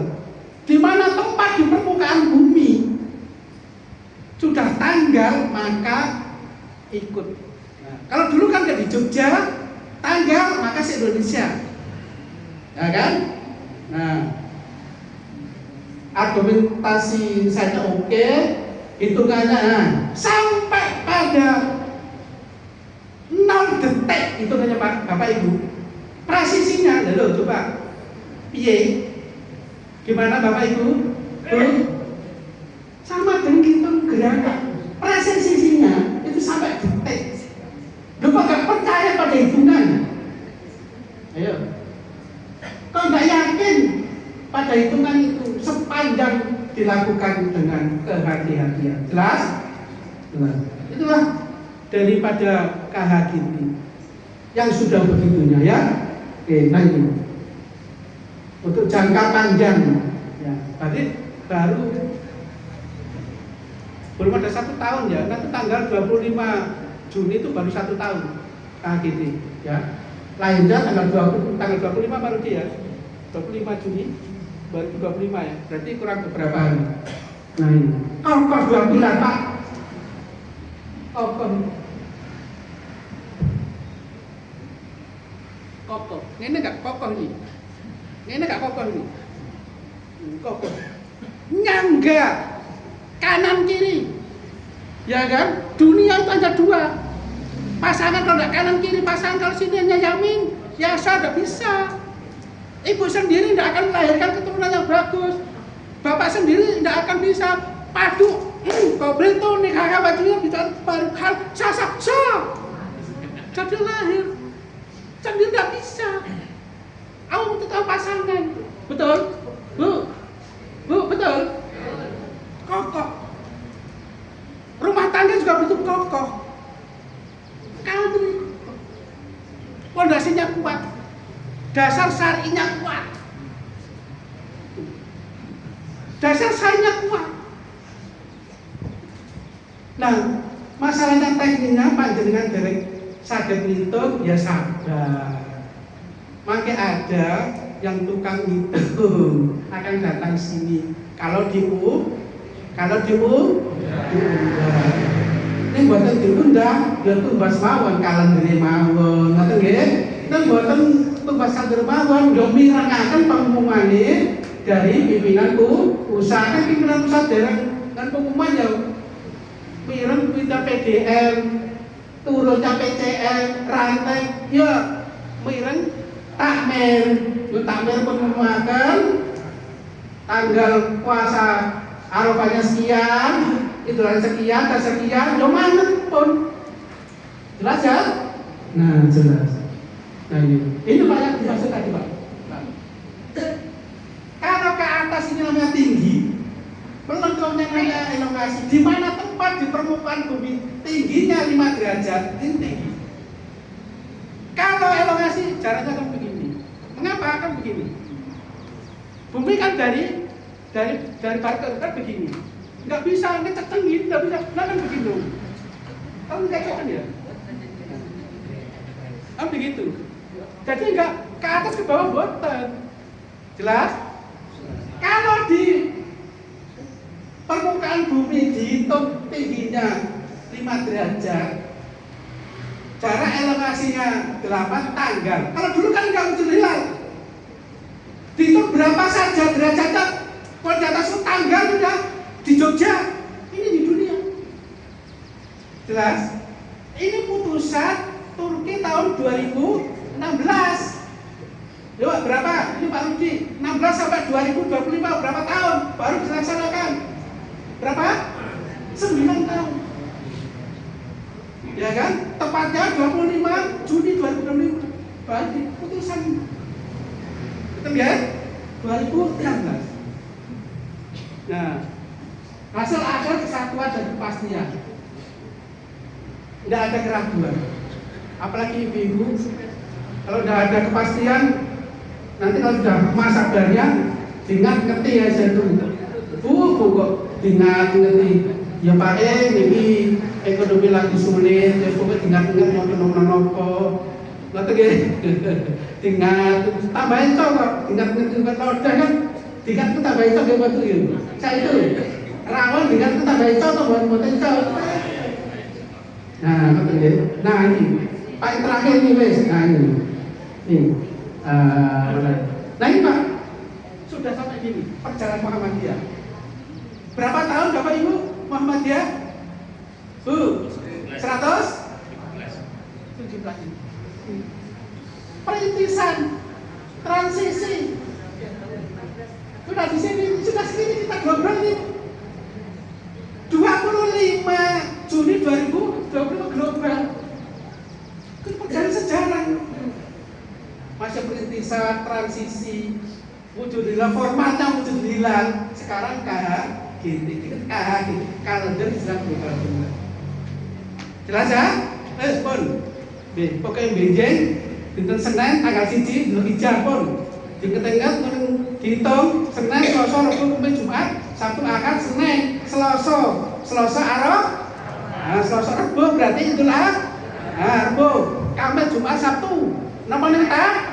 Di mana tempat di permukaan bumi sudah tanggal maka ikut. Kalau dulu kan di Jogja, tanggal maka se-Indonesia, ya kan? Nah, argumentasi saya oke, hitungannya sampai pada 0 detik hitungannya Pak, Bapak Ibu. Presisinya, lalu coba, piye? Gimana Bapak Ibu? Sama dengan hitung gerakan. Presisinya itu sampai detik. Lupa gak percaya pada hitungan? Ayo. Kau gak yakin pada hitungan itu sepanjang dilakukan dengan kehati-hatian. Jelas? Jelas. Itulah daripada KHGP yang sudah begitunya ya. Oke, nah ini untuk jangka panjang ya. Tadi baru belum ada 1 tahun ya. Nanti tanggal 25 Juni itu baru 1 tahun KHGP ya. Lahirnya tanggal 25 baru dia 25 Juni 2025 ya. Berarti kurang beberapa hari. Nah ini kokoh 2 bulan Pak. Kokoh kokoh. Ini enggak kokoh ini. Ini enggak kokoh ini. Kokoh. Nyangga kanan kiri. Ya kan? Dunia itu ada dua. Pasangan kalau enggak kanan kiri, pasangan kalau sini hanya Yamin, ya saya enggak bisa. Ibu sendiri tidak akan melahirkan keturunan yang bagus. Bapak sendiri tidak akan bisa padu. Kau beritahu nih kakak bajunya bicara baru hal sasak. Jadi lahir sendiri tidak bisa. Aku butuh tahu pasangan. Betul? Bu, betul? Kokoh. Rumah tangga juga butuh kokoh. Kalau pondasinya kuat, dasar syar'inya kuat. Dasar syar'inya kuat. Nah, masalahnya tekniknya panjenengan derek saged ngitung ya sabar. Mangke ada yang tukang ngitung akan datang sini. Kalau diundang. Ini mboten diundang, ya tumbas mawon kalendere mawon. Ngoten nggih. Nek mboten tumbas kalendere mawon, yo mirengaken pengumumane dari pimpinan usaha. Pimpinan usaha dereng kan pengumuman ya mireng pindah PDM, turunnya PCL, rantai, ya mireng takmir pengumuman tanggal puasa Arafahnya sekian, Idul sekian, dan sekian, mana pun jelas ya? Nah jelas. Nah ini banyak dimaksud tadi Pak. Kalau ke atas ini namanya tinggi, pelengkapnya namanya elongasi. Di mana tempat di permukaan bumi tingginya 5 derajat, ini tinggi. Kalau elongasi jaraknya akan begini. Mengapa akan begini? Bumi kan dari barat kan begini. Nggak bisa ngecetengin, nggak bisa, kan begitu. Kamu nggak kan ya? Kan begitu. Jadi nggak ke atas ke bawah boten. Jelas? Kalau di permukaan bumi dihitung tingginya 5 derajat, jarak elongasinya 8 tanggal. Kalau dulu kan nggak muncul hilal. Dihitung berapa saja derajatnya. Kalau di atas itu tanggal udah di Jogja, ini di dunia. Jelas? Ini putusan Turki tahun 2016. Coba berapa? Ini Pak Rudi, 16 sampai 2025 berapa tahun baru dilaksanakan? Berapa? 9 tahun. Ya kan? Tepatnya 25 Juni 2025 baru putusan. Betul ya? 2016. Nah, hasil akhir kesatuan dan kepastian. Tidak ada keraguan. Apalagi ibu-ibu, kalau tidak ada kepastian, nanti kalau sudah masa sabarnya, ingat ngerti ya saya itu. Bu kok ingat ngerti. Ya Pak ini ekonomi lagi sulit, ya pokoknya ingat nopo. Ngerti gak? Ingat, tambahin coba, ingat udah kan. Dikat kita tambahin coba buat itu. Saya itu rawan dikat kita tambahin coba buat itu. Nah, nah ini Pak yang terakhir nih wes. Nah ini. Nah ini Pak sudah sampai gini perjalanan Muhammadiyah. Berapa tahun Bapak Ibu Muhammadiyah? Bu, 117. Perintisan transisi. Sudah di sini kita global nih. 25 Juni 2020 global. Itu perjalanan sejarah. Masa perintisan, transisi, wujud hilal, formatnya wujud hilal. Sekarang kalender sedang global. Jelas ya? Pun. Pokoknya benjeng dinten Senin tanggal 1 Dzulhijjah pun. Diketengat dihitung Senin, Selasa, Rabu, Kamis, Jumat, Sabtu, Ahad, Senin, Selasa Arafah. Nah, Selasa Rabu berarti Idul Adha. Rabu, Kamis, Jumat, Sabtu. Napa nita?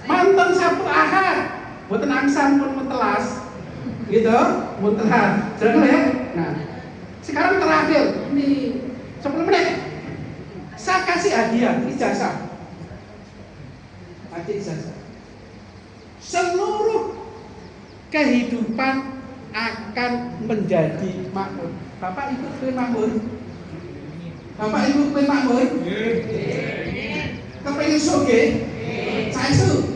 Manten Sabtu Ahad. Mboten angsan pun mentelas. Gitu, mentelas. Jelas ya? Nah, sekarang terakhir ini 10 menit. Saya kasih hadiah ijazah. pakai ijazah. Seluruh kehidupan akan menjadi makmur. Bapak Ibu pengen makmur? Bapak Ibu pengen makmur? Kepengen sugih? Saestu?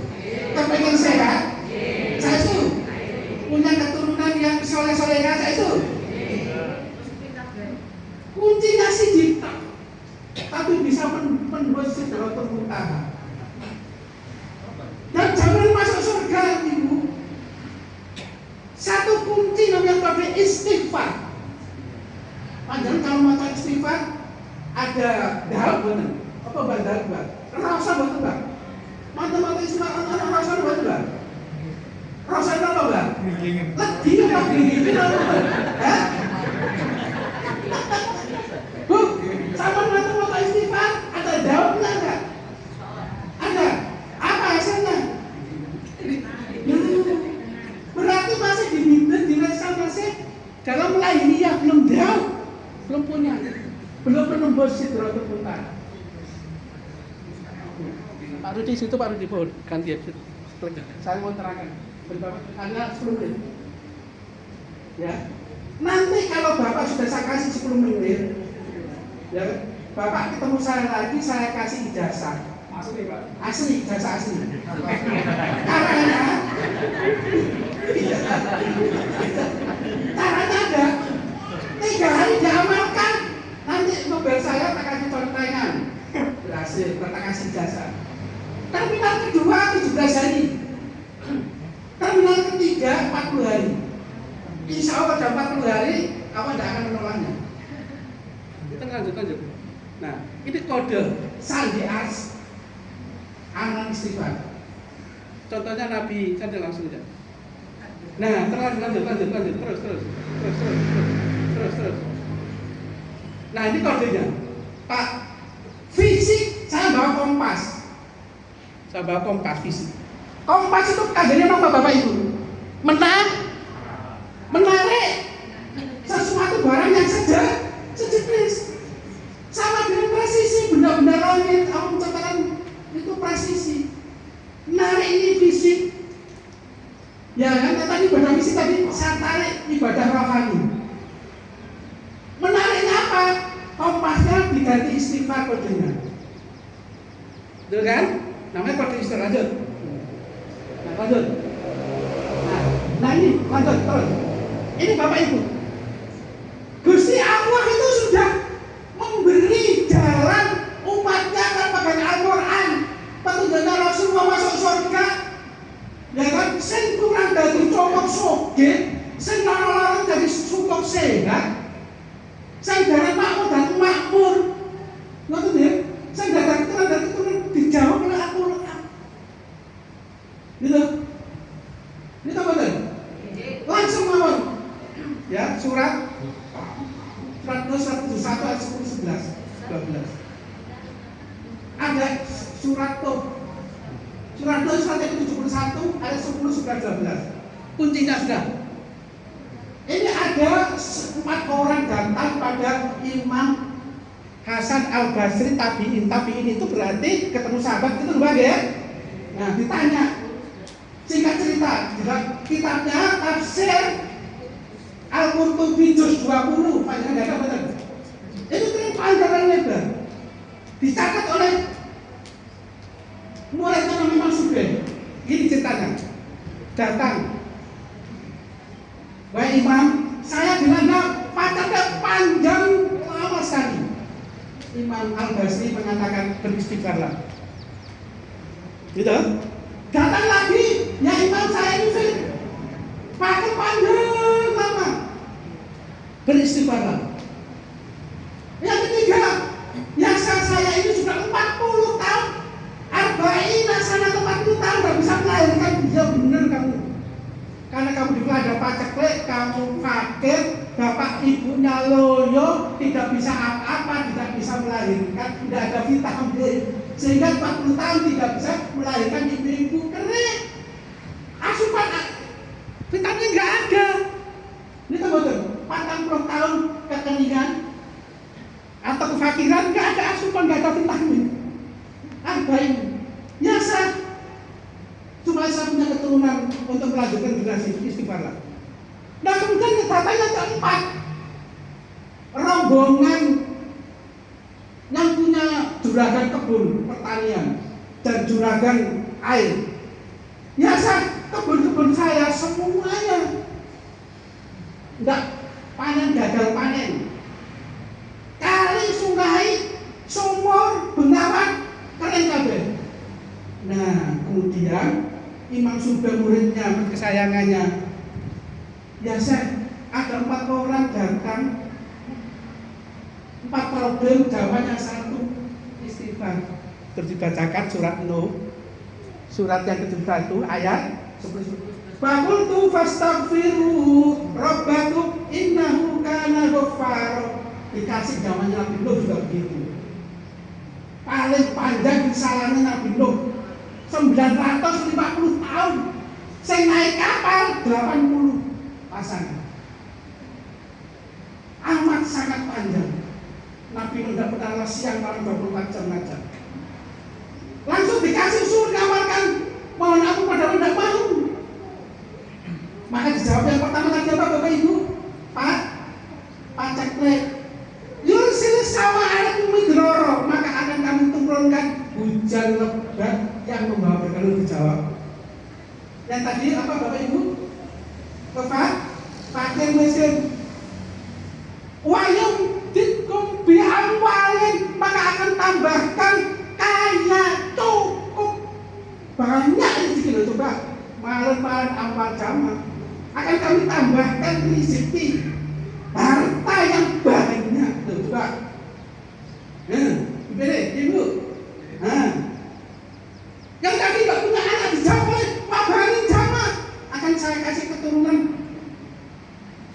Kepengen sehat? Saestu? Punya keturunan yang soleh-soleha? Saestu? Kuncinya sih kita, tapi bisa menembus Sidratul Muntaha. Dan jangan masuk surga, Ibu. Satu kunci namanya pada istighfar. Panjang kalau mau istighfar ada dahab bener. Apa badal mbak? Rasa betul mbak. Mata istighfar rasa betul mbak. Rasa apa mbak? Lagi apa gini apa? Hah? Bu, sama mata istighfar ada dahab enggak? Ada. Apa hasilnya? Berarti masih masih dalam lahiriah belum jauh, belum punya, belum menembus Sidratul Muntaha. Pak Rudi situ, Pak Rudi boleh ganti ya. Saya mau terangkan. Hanya 10 menit. Ya. Nanti kalau Bapak sudah saya kasih 10 menit, ya, Bapak ketemu saya lagi, saya kasih ijazah. Asli Pak. Asli, ijazah asli. Caranya ada 3 hari diamalkan. Nanti mobil saya tak kasih contekan. Berhasil, tak kasih ijazah. Terminal kedua 17 hari. Terminal ketiga 40 hari. Insya Allah dalam 40 hari kamu tidak akan menolaknya. Kita lanjut. Nah, ini kode sandi ars amal istighfar. Contohnya Nabi, saya langsung aja. Nah, lanjut terus. Nah, ini kodenya. Pak, fisik saya bawa kompas. Saya bawa kompas fisik. Kompas itu kadernya apa Bapak Ibu? Menarik sesuatu barang yang sejenis. Sama dengan presisi, benda-benda langit, aku mencatatkan itu presisi. Narik ini fisik. Ya kan, tadi ibadah fisik tadi saya tarik ibadah rohani. Menariknya apa? Kompasnya diganti istighfar kodenya. Betul kan? Namanya kode istighfar. Lanjut. Nah ini lanjut terus. Ini Bapak Ibu. Gusti Allah itu sudah memberi jalan umatnya akan pakai Al-Quran. Petunjuknya Rasulullah masuk surga. Ya kan, sen kurang dari copot soge, sen larang-larang dari cukup sehat, sen dari makmur dan makmur. Ngerti ya? Sen dari keturunan dijawab oleh Al-Quran. Gitu? Gitu betul? Langsung mawon. Ya, surat 171 ayat 10, 11, 12. Ada surat surat 71 ayat 10, 11, 12. Kuncinya sudah. Ini ada 4 orang datang pada Imam Hasan Al-Basri tabi'in itu berarti ketemu sahabat itu lupa ya. Nah, ditanya singkat cerita dalam kitabnya tafsir Al-Qurtubi juz 20 panjang dada betul. Itu panjang lebar. Dicatat oleh muridnya Imam Sugeng. Ini ceritanya. Datang. Wahai Imam, saya dilanda pacarnya panjang lama sekali. Imam Al-Basri mengatakan beristighfarlah. Gitu? Datang lagi, ya Imam saya ini pakai panjang lama. Beristighfarlah. Yang ketiga, ya saya ini sudah 40 tahun. Arba'ina sana 40 tahun gak bisa melahirkan. Ya benar kamu. Karena kamu ada paceklik, kamu kaget, bapak ibunya loyo, tidak bisa apa-apa, tidak bisa melahirkan, tidak ada vitamin, sehingga 40 tahun tidak bisa melahirkan ibu-ibu kering. Asupan vitamin nggak ada. Ini betul. 40 tahun kekeringan atau kefakiran, nggak ada asupan, nggak ada vitamin. Arba'in, ya istighfar. Nah kemudian datanya keempat, rombongan yang punya juragan kebun pertanian dan juragan air. Ya kebun-kebun saya semuanya enggak panen, gagal panen. Kali, sungai, sumur, bengawan kering kabeh. Nah kemudian Imam Subah muridnya kesayangannya, ya ada 4 orang datang, 4 problem, jawabannya 1, istighfar. Terus dibacakan surat Nuh, surat yang ke-71 ayat 10. Faqultu fastaghfiru rabbakum innahu kana ghaffara. Dikasih zamannya Nabi Nuh juga begitu. Paling panjang kesalahannya Nabi Nuh 950 tahun. Saya naik kapal 80 pasangan. Amat sangat panjang. Nabi Nuh tidak pernah siang malam 24 jam saja. Langsung dikasih suruh ngamalkan, mohon aku pada tidak mau. Maka dijawab yang pertama tadi apa Bapak Ibu? Pak Ceklek, yursil sama anak midroro, maka akan kami turunkan hujan lebat yang membawa berkah. Dijawab. Yang tadi apa Bapak Ibu? Bapak pakai mesin. Wayung dikum biamwalin, maka akan tambahkan kaya cukup banyak. Ini coba malam-malam amal jamaah akan kami tambahkan rezeki harta yang banyak. Coba Ibu, yang tadi gak punya anak dijawab oleh Pak Bani jamaah, akan saya kasih keturunan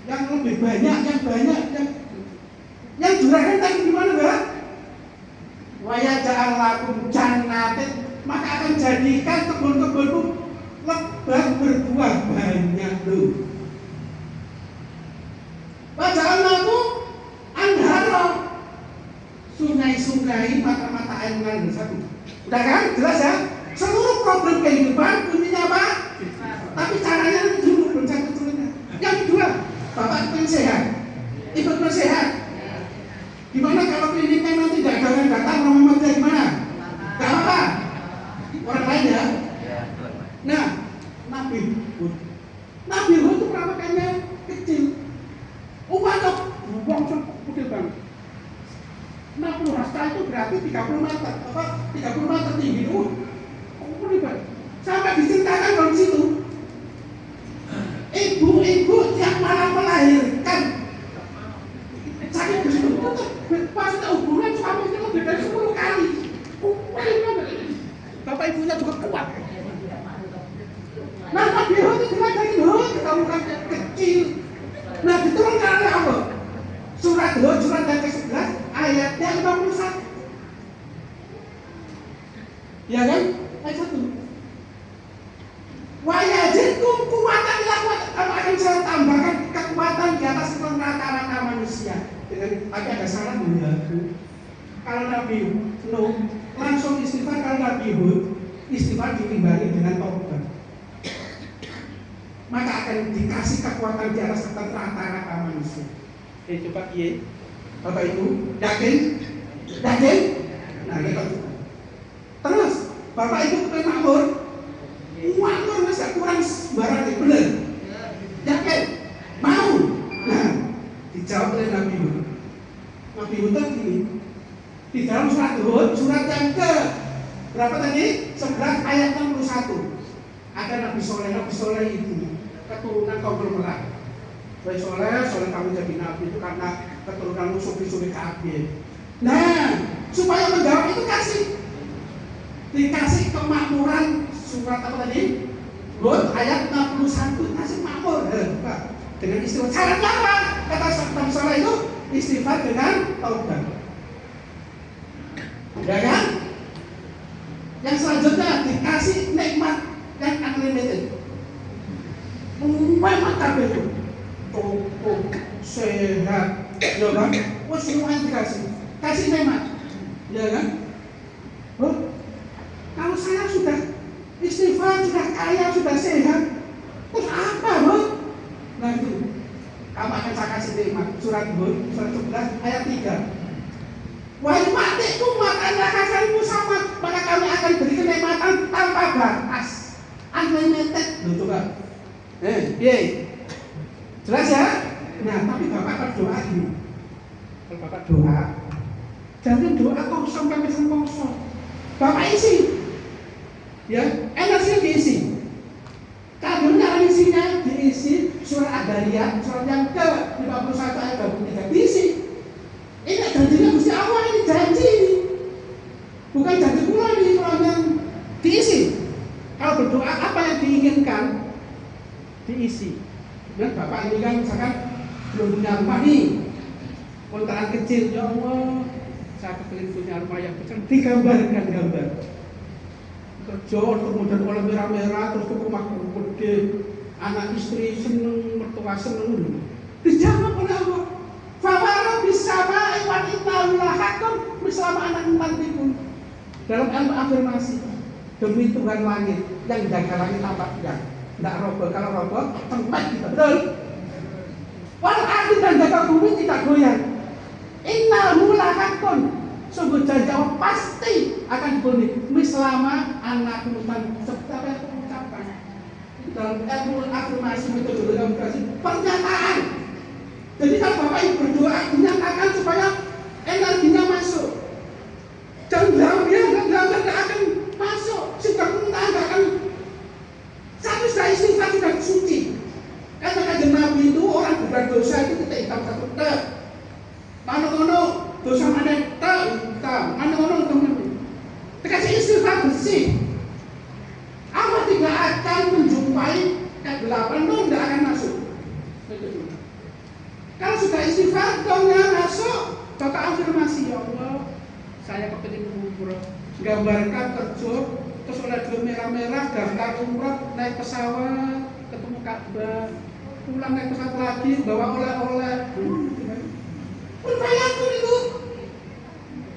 yang lebih banyak, yang juragan tadi gimana Mbak? Waya ja'al lakum jannatin, maka akan jadikan kebun-kebunmu lebat berbuah banyak loh. Waja'al lakum anhara, sungai-sungai, mata-mata air mengalir. Satu. Udah kan? Jelas ya? Seluruh problem kehidupan bunyinya apa? Tapi caranya dulu bencana-bencana. Yang kedua, Bapak pengen sehat, Ibu pengen sehat. Gimana kalau kliniknya nanti tidak ada yang datang, nomor dia gimana? Gak apa-apa, orang lain ya. Nah, Nabi Hud itu perawakannya kecil. Dok, buang kecil banget. 60 hasta itu berarti 30 meter, 30 meter tinggi itu. Sampai diceritakan dari situ. Ibu-ibu tiap malam melahirkan. Sakit begitu, pas hubungan suami itu lebih dari 10 kali. Bapak ibunya juga kuat. Nah, Nabi Hud itu dari Hud, ketemu kecil. Nah, diturunkan oleh Allah. Surat Hud, surat yang ke-11, ayatnya 51. Ya kan? Ayat 1. Wajibkum kuatan lakukan, akan saya tambahkan kekuatan di atas rata-rata manusia. Tapi ada salah mengganggu. Kalau Nabi Nuh langsung istighfar, kalau Nabi Hud istighfar diimbangi dengan taubat, maka akan dikasih kekuatan di atas rata-rata manusia. Coba iya, Bapak Ibu yakin? Nah kita terus Bapak Ibu makmur masa kurang sembarang ya, benar? Yakin? Mau? Nah, dijawab oleh Nabi Hud. Nabi Hud tadi di dalam surat Hud, surat yang ke berapa tadi? 11 ayat 61. Ada Nabi Soleh itu keturunan kaum bermerak. Baik Soleh kamu jadi Nabi itu karena keturunanmu sufi-sufi kabeh. Nah, supaya menjawab itu dikasih kemakmuran. Surat apa tadi? Hud ayat 61, kasih makmur. Dengan istighfar. Caranya apa? Kata Nabi Soleh itu istighfar dengan taubat. Ya kan? Yang selanjutnya dikasih nikmat yang unlimited. Memang kabeh itu cukup sehat, ya kan? Semua dikasih, kasih nikmat, ya kan? Kalau saya sudah istighfar, sudah kaya, sudah sehat, terus apa, dikasih nikmat. Surat Hud, surat 11 ayat 3. Wahai umatku, makanlah hasilmu sama, maka kami akan beri kenikmatan tanpa batas, unlimited. Loh coba, jelas ya? Nah, tapi Bapak berdoa gini. Kalau Bapak doa, jangan doa kosong sampai kosong. Bapak isi, ya, energinya diisi. Kabelnya isinya diisi surat Ad-Dariyat, surat yang ke-51 ayat 23 diisi. Ini janjinya Gusti Allah, ini janji ini. Bukan janji pula ini kalau yang diisi. Kalau berdoa apa yang diinginkan diisi. Dan Bapak ini kan misalkan belum punya rumah nih, kontrakan kecil, ya Allah, saya kepingin punya rumah yang besar, digambarkan gambar. Kerja kemudian oleh merah-merah terus ke rumah gede, anak istri seneng, mertua seneng. Dijawab oleh Allah. Fawara bisama iwan innallaha haqqun bersama anak nantiku. Dalam ilmu afirmasi, demi Tuhan langit yang jaga langit tampaknya tidak roboh. Kalau roboh tempat kita betul. Walau arti dan jaga bumi tidak goyang. Innallaha haqqun, sungguh janji Allah pasti akan dipenuhi selama anak nanti. Seperti apa yang aku ucapkan dalam ilmu afirmasi, metode komunikasi, pernyataan. Jadi kalau Bapak Ibu berdoa, dinyatakan supaya energinya masuk. Jangan bilang dia tidak akan masuk. Sudah mentah tidak akan. Satu sudah istighfar, sudah suci. Karena kajian Nabi itu orang berbuat dosa itu kita hitam satu tak. Mana-mana dosa mana tak hitam, mana-mana teman. Dikasih istighfar bersih. Allah tidak akan menjumpai kegelapan, tidak akan masuk. Kalau sudah istighfar, dongnya masuk, Bapak afirmasi, ya Allah, saya kepingin umroh, gambarkan kerja, terus oleh dua merah-merah, daftar umroh, naik pesawat, ketemu Ka'bah, pulang naik pesawat lagi, bawa oleh-oleh. Berbayangkan itu,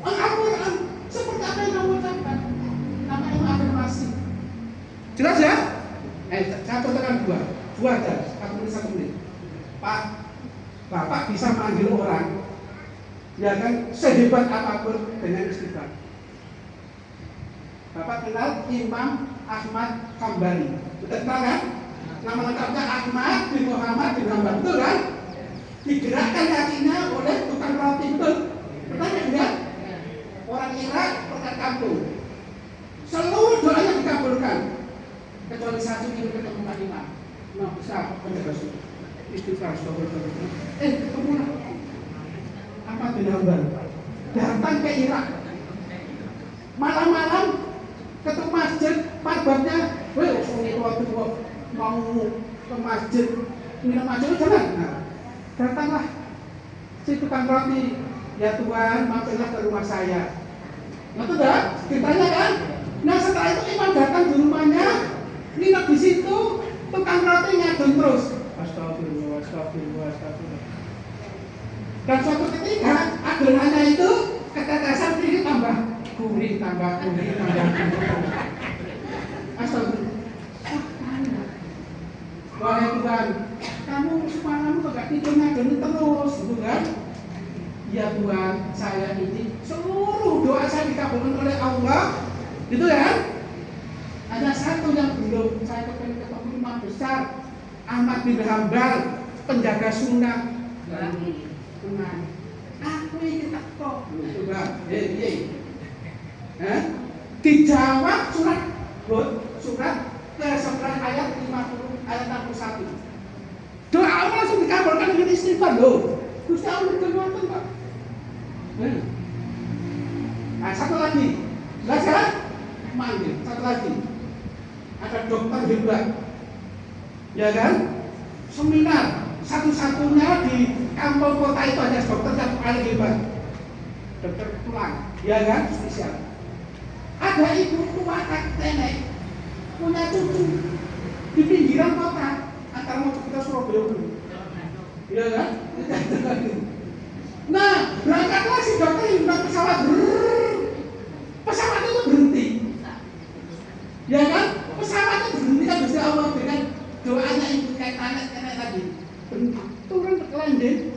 Al-Quran, seperti apa yang kamu ucapkan, namanya afirmasi. Jelas ya? Saya contohkan dua aja, 1 menit. Pak, Bapak bisa manggil orang, ya kan, sehebat apapun dengan istighfar. Bapak kenal Imam Ahmad Hambali, betul kan? Nama lengkapnya Ahmad bin Muhammad bin Hambal, betul kan? Digerakkan kakinya oleh tukang roti, betul? Betul enggak? Orang Irak perkat kampung, seluruh doanya dikabulkan, kecuali satu yang ketemu Imam. Nah, bisa menjaga suci. Istighfar, ketemu Ahmad bin Hambal datang ke Irak malam-malam ketemu masjid, marbabnya waktu mau ke masjid minum masjid jangan. Nah, datanglah si tukang roti, ya Tuhan mampirlah ke rumah saya. Nah itu dah ceritanya kan. Nah setelah itu Imam datang di rumahnya, nginep di situ, tukang roti ngadon terus. Astagfirullah. Dan suatu ketika adonannya itu ketetesan ini tambah gurih. Astagfirullah. Wahai Tuhan, kamu semalam kok gak tidur ngadon terus, gitu kan? Ya Tuhan, saya ini seluruh doa saya dikabulkan oleh Allah, gitu kan? Ada satu yang belum, saya ketemu imam besar Ahmad bin Hambal, penjaga sunnah. Tenang. Aku ini tak kok. Coba, dijawab surat ke-11 ayat 50 ayat 61. Doa Allah langsung dikabulkan dengan istighfar loh. Gusti Allah berkenan Pak. Nah, satu lagi. Belajar manggil. Satu lagi. Ada dokter hebat. Ya kan? Seminar satu-satunya di kampung kota itu hanya dokter yang paling hebat, dokter tulang, ya kan? Spesial. Ada ibu tua nenek punya cucu di pinggiran kota antara Mojokerto Surabaya dulu, ya kan? Nah, berangkatlah si dokter yang naik pesawat, pesawat itu berhenti, ya kan? Pesawat itu berhenti kan Gusti Allah dengan doanya ibu kayak nenek tadi. Turun ke landing,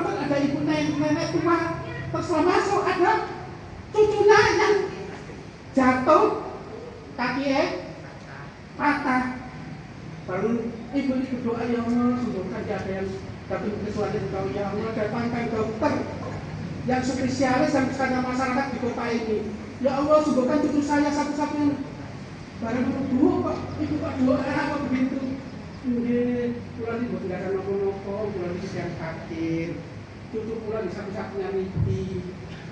terus ada ibu nenek tua, terus masuk ada cucunya yang jatuh, kakinya patah. Baru ibu ini berdoa, ya Allah, sembuhkan ada yang tapi kesulitan tahu, ya Allah, datangkan dokter yang spesialis yang misalnya masyarakat di kota ini. Ya Allah, sembuhkan cucu saya satu-satunya. Barang dua kok, ibu kok doa apa begitu? Mungkin pulang ibu tidak ada nopo-nopo, pulang di siang kakir, cucu pulang di satu-satunya niki,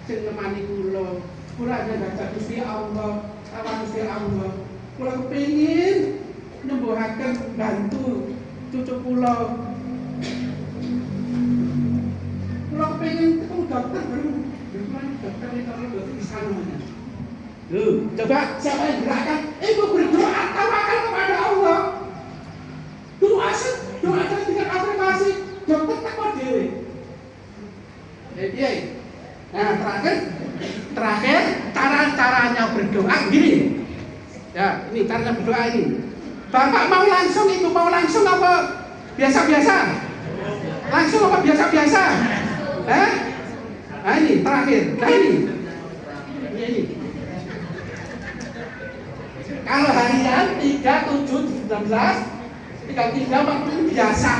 sing nemani pulau, pulang ada Gusti Allah, awal Gusti Allah, pulang kepingin nyembuhkan bantu cucu pulau, pulang kepingin ketemu dokter baru, dokter itu kalau dokter di sana. Coba siapa yang gerakan? Ibu berdoa tawakkal kepada Allah. Doa dengan afirmasi, dokter takut dewe. Nah terakhir caranya berdoa gini. Ya, ini caranya berdoa ini. Bapak mau langsung, ibu mau langsung apa biasa-biasa? Langsung apa biasa-biasa? Nah ini terakhir. Nah ini. Kalau harian 3, 7, 19, 33, 40 biasa.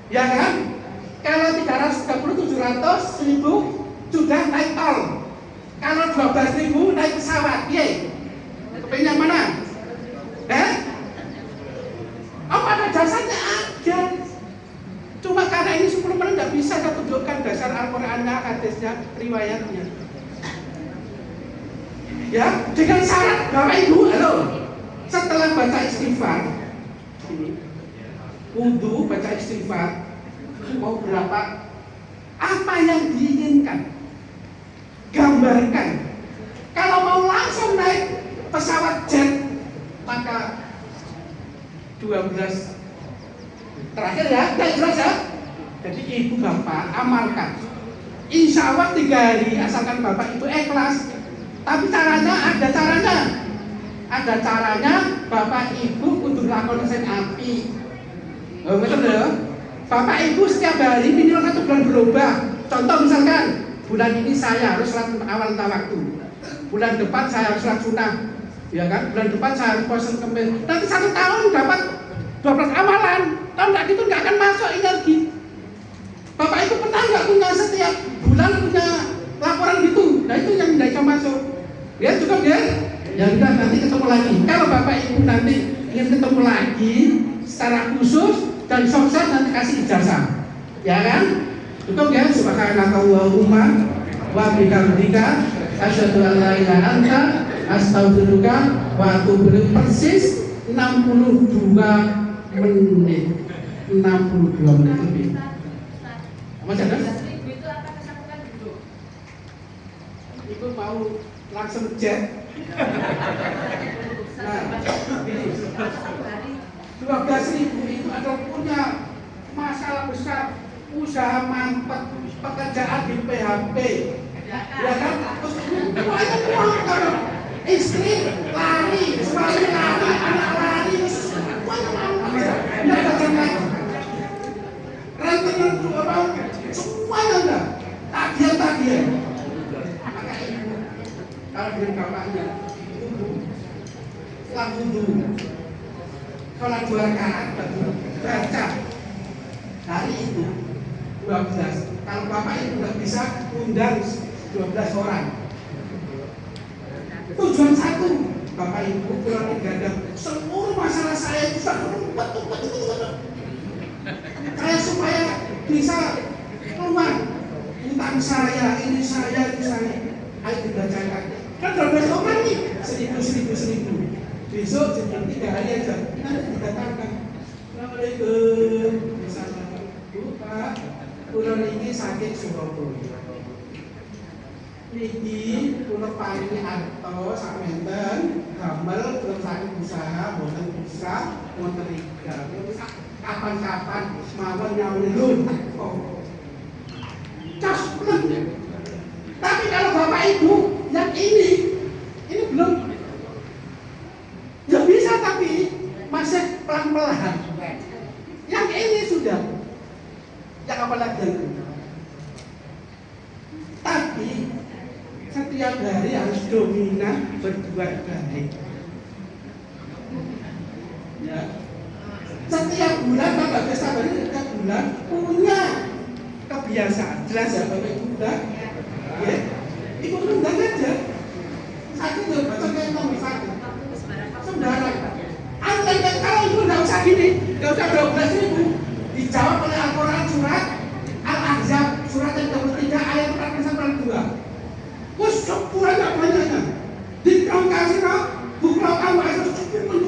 Ya kan? Kalau 330, 700, 1000 sudah naik tol. Kalau 12.000 naik pesawat. Ye. Kepingin yang mana? Apa ada dasarnya? Ada. Cuma karena ini 10 menit tidak bisa saya tunjukkan dasar Al-Qur'annya, hadisnya, riwayatnya. Ya, dengan syarat Bapak Ibu, halo, setelah baca istighfar, wudu, baca istighfar, mau berapa, apa yang diinginkan, gambarkan. Kalau mau langsung naik pesawat jet, maka 12 terakhir ya, jelas ya. Jadi ibu bapak amalkan. Insya Allah 3 hari asalkan bapak ibu ikhlas. Tapi caranya ada caranya bapak ibu kudu lakon sen api. Betul ya? Bapak ibu setiap hari minimal 1 bulan berubah. Contoh misalkan bulan ini saya harus sholat awal waktu. Bulan depan saya harus sholat sunnah. Ya kan? Bulan depan saya harus puasa kemis. Nanti 1 tahun dapat 12 amalan. Tahun enggak gitu enggak akan masuk energi. Bapak ibu pernah enggak punya setiap bulan punya laporan gitu? Nah itu yang tidak bisa masuk. Ya cukup ya? Ya udah nanti ketemu lagi. Kalau bapak ibu nanti ingin ketemu lagi secara khusus dan sukses nanti kasih ijazah. Ya kan? Cukup ya? Subhanakallahumma wa bihamdika asyhadu an la ilaha illa anta astaghfiruka wa atubu ilaik. Persis 62 menit. 62 menit lebih. Mas ada? Ibu mau langsung jet. Nah, 12.000 itu adalah punya masalah besar, usaha mampet, pekerjaan di PHP, ya kan? Terus semuanya uang, istri lari, suami lari, anak lari, semuanya lari, ya kan lagi. Rentenan orang, semuanya enggak, tagihan. Kalau dengan bapaknya, setelah wudu, sholat 2 rakaat, baca hari itu 12. Kalau bapak itu tidak bisa undang 12 orang. Tujuan 1, bapak ibu pulang ibadah, seluruh masalah saya itu umpet. Saya supaya bisa keluar utang saya, ini saya. Ayo dibacakan. Kan 12 orang nih, 1000. Besok jadi 3 hari aja, nanti didatangkan. Assalamualaikum. Misalnya, Bu, Pak, kulon ini sakit Surabaya. Niki, kulon paling atau sakmenten, gamel, kulon sakit usaha, boten bisa, boten riga. Kapan-kapan, mawon nyawin lu. Cas, belum. Tapi kalau bapak ibu yang ini belum, ya bisa tapi masih pelan-pelan. Yang ini sudah, yang apalagi yang itu. Tapi setiap hari harus dominan berbuat baik. Ya. Setiap bulan Bapak Ibu sahabat setiap bulan punya kebiasaan. Jelas ya Bapak Ibu udah? Ya. Ikut undang aja. Satu baca kayak nomor 1. Sembarang. Andai kalau itu nggak usah gini, nggak usah 12.000. Dijawab oleh Al-Quran surat Al-Ahzab surat yang 23 ayat 4-2. Wes sepuan nggak banyaknya. Di kau kasih no, bukan kamu asal cukup.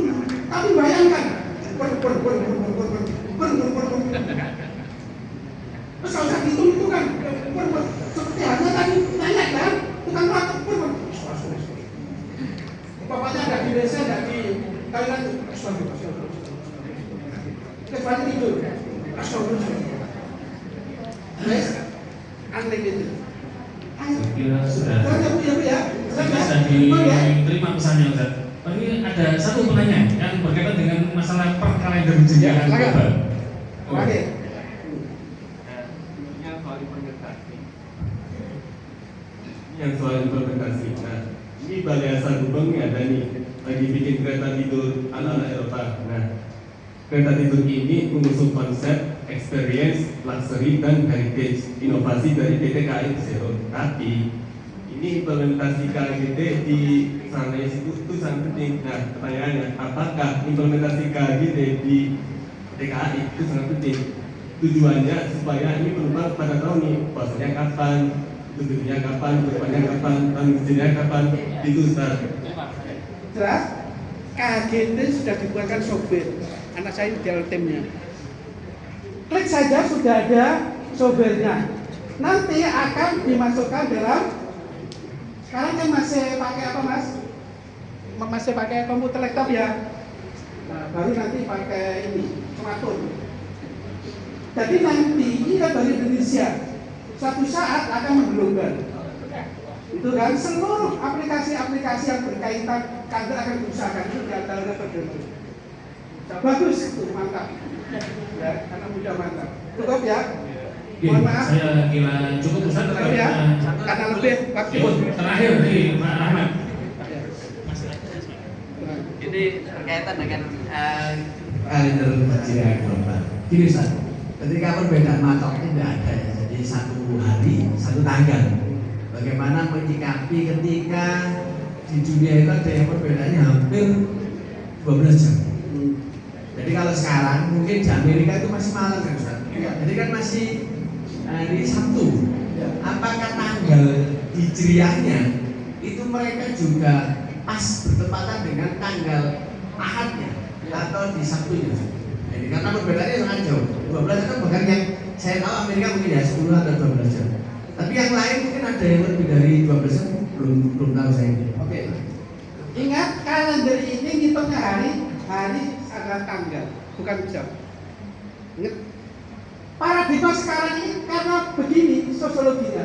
Tapi bayangkan, terus kalau usah hitung itu kan, seperti halnya tadi nanya kan, tukang rata bapaknya ada di desa, ada di Thailand, kecuali itu, guys, aneh gitu. Kira sudah bisa diterima pesannya Ustaz. Ini ada satu penanya yang berkaitan dengan masalah perkalender jenjang global. Oke. Yang soal implementasi. Nah, ini Balai Asal Gubeng ada nih lagi bikin kereta tidur ala-ala Eropa. Nah, kereta tidur ini mengusung konsep experience, luxury, dan heritage, inovasi dari PT KAI Persero. Tapi ini implementasi KGD di sana itu sangat penting. Nah, pertanyaannya, apakah implementasi KGD di TKI itu sangat penting? Tujuannya supaya ini penumpang pada tahu nih puasanya kapan, tutupnya kapan, depannya kapan, tanggungnya kapan, itu Ustaz. Jelas? KGD sudah dibuatkan software. Anak saya di dalam timnya. Klik saja sudah ada softwarenya. Nanti akan dimasukkan dalam. Sekarang kan masih pakai apa Mas? Masih pakai komputer laptop ya. Nah, baru nanti pakai ini smartphone. Jadi nanti ini kan dari Indonesia. Suatu saat akan mengglobal. Itu kan seluruh aplikasi-aplikasi yang berkaitan kantor akan diusahakan itu di antara terdengar. Bagus itu, mantap. Ya, karena mudah mantap. Cukup ya. Mohon maaf. Saya kira cukup Ustaz. Cukup ya. Karena lebih waktu. Terakhir di Pak Rahmat. Ini berkaitan dengan kalender jenjang global. Gini Ustaz, ketika perbedaan matok ini tidak ada ya, jadi satu hari, satu tanggal. Bagaimana menyikapi ketika di dunia itu ada yang perbedaannya hampir 12 jam. Jadi kalau sekarang mungkin di Amerika itu masih malam kan Ustaz? Jadi kan masih hari Sabtu. Apakah tanggal hijriahnya itu mereka juga pas bertepatan dengan tanggal Ahadnya atau di Sabtunya? Jadi karena perbedaannya sangat jauh. 12 itu bahkan yang saya tahu Amerika mungkin ya 10 atau 12 jam. Tapi yang lain mungkin ada yang lebih dari 12 jam, belum tahu saya. Oke. Ingat kalender ini ngitungnya hari adalah tanggal, bukan jam. Ingat. Paradigma sekarang ini karena begini sosiologinya,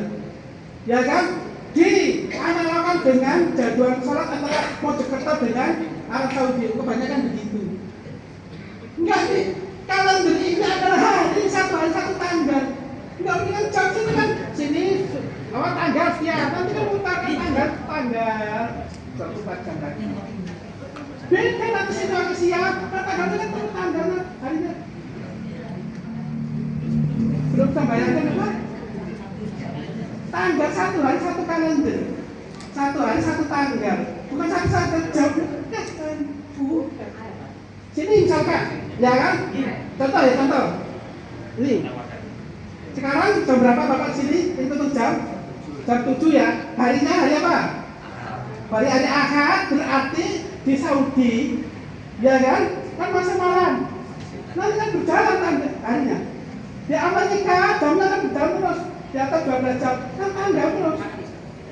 ya kan? Dianalogkan dengan jadwal sholat antara Mojokerto dengan Arab Saudi, kebanyakan begitu. Enggak nih, kalender ini adalah hari satu tanggal. Enggak punya jam sini kan sini awal tanggal sekian, nanti kan utarakan tanggal 24 jam lagi. Beda nanti sini siap, tanggalnya kan tanggal harinya. Belum sambayangkan apa? Tanggal satu hari satu kalender, satu hari satu tanggal, bukan satu jam. Sini misalkan, ya kan? Contoh ya contoh. Ini. Sekarang jam berapa Bapak sini? Itu jam 7 ya. Harinya hari apa? Hari Ahad, berarti di Saudi, ya kan? Kan masih malam. Nanti kan berjalan harinya. Di Amerika jamnya kan berjalan terus. Di atas 12 jam, kan tanggal terus.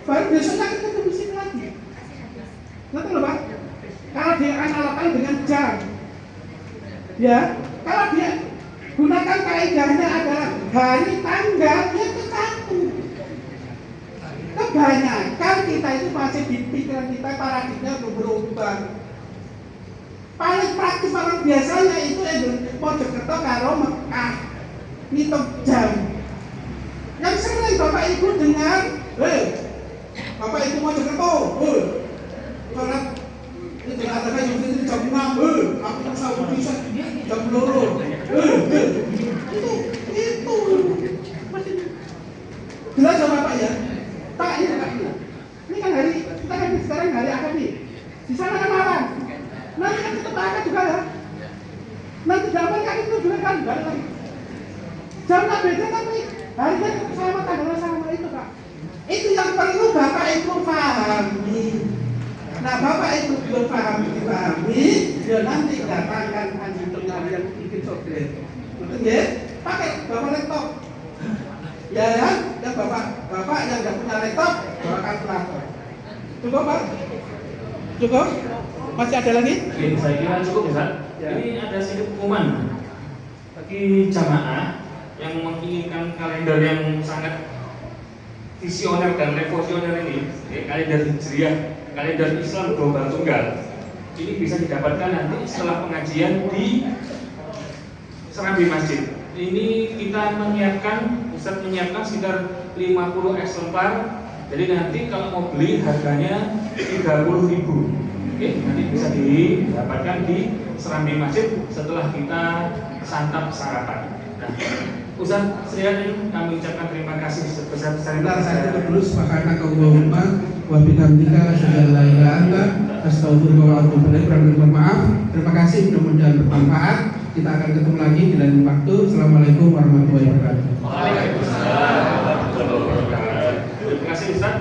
Baru besoknya kita ketemu sini lagi. Ngerti loh Pak? Kalau dia analogkan dengan jam, ya, kalau dia gunakan kaidahnya adalah hari tanggal, ya itu satu. Kebanyakan kita itu masih di pikiran kita paradigma berubah. Paling praktis orang biasanya itu Mojokerto karo Mekah, ngitung jam. Bapak Ibu dengan, Bapak Ibu mau Jakarta, sholat ini dikatakan yang itu jam 6, aku yang sahur bisa jam 2, itu. Jelas ya Bapak ya? Tak ini Pak ini. Ini kan hari kita kan sekarang hari akad nih. Di sana kan malam. Nanti kan tetap akad juga ya. Nanti zaman kan itu juga kan balik lagi. Jamnya beda tapi harinya sama tanggalnya sama itu Pak. Itu yang perlu Bapak Ibu pahami. Nah Bapak Ibu belum dipahami, ya nanti datangkan anjing tengah yang bikin software. Betul ya? Pakai Bapak laptop. Ya kan? Dan Bapak yang tidak punya laptop, bawa kalkulator. Cukup Pak? Cukup? Masih ada lagi? Oke, saya kira cukup Ustaz. Ya. Ini ada sedikit pengumuman bagi jamaah yang menginginkan kalender yang sangat visioner dan revolusioner ini, kalender Hijriah, kalender Islam global tunggal. Ini bisa didapatkan nanti setelah pengajian di Serambi Masjid. Ini kita menyiapkan, Ustaz menyiapkan sekitar 50 eksemplar. Jadi nanti kalau mau beli harganya 30.000. Oke, nanti bisa didapatkan di Serambi Masjid setelah kita santap sarapan. Nah, Ustaz sekalian kami ucapkan terima kasih sebesar-besarnya. Saya tutup dulu subhanaka Allahumma wa bihamdika asyhadu an la ilaha illa anta astaghfiruka wa atubu ilaik. Maaf. Terima kasih, mudah-mudahan bermanfaat. Kita akan ketemu lagi di lain waktu. Assalamualaikum warahmatullahi wabarakatuh. Waalaikumsalam warahmatullahi wabarakatuh. Terima kasih Ustaz.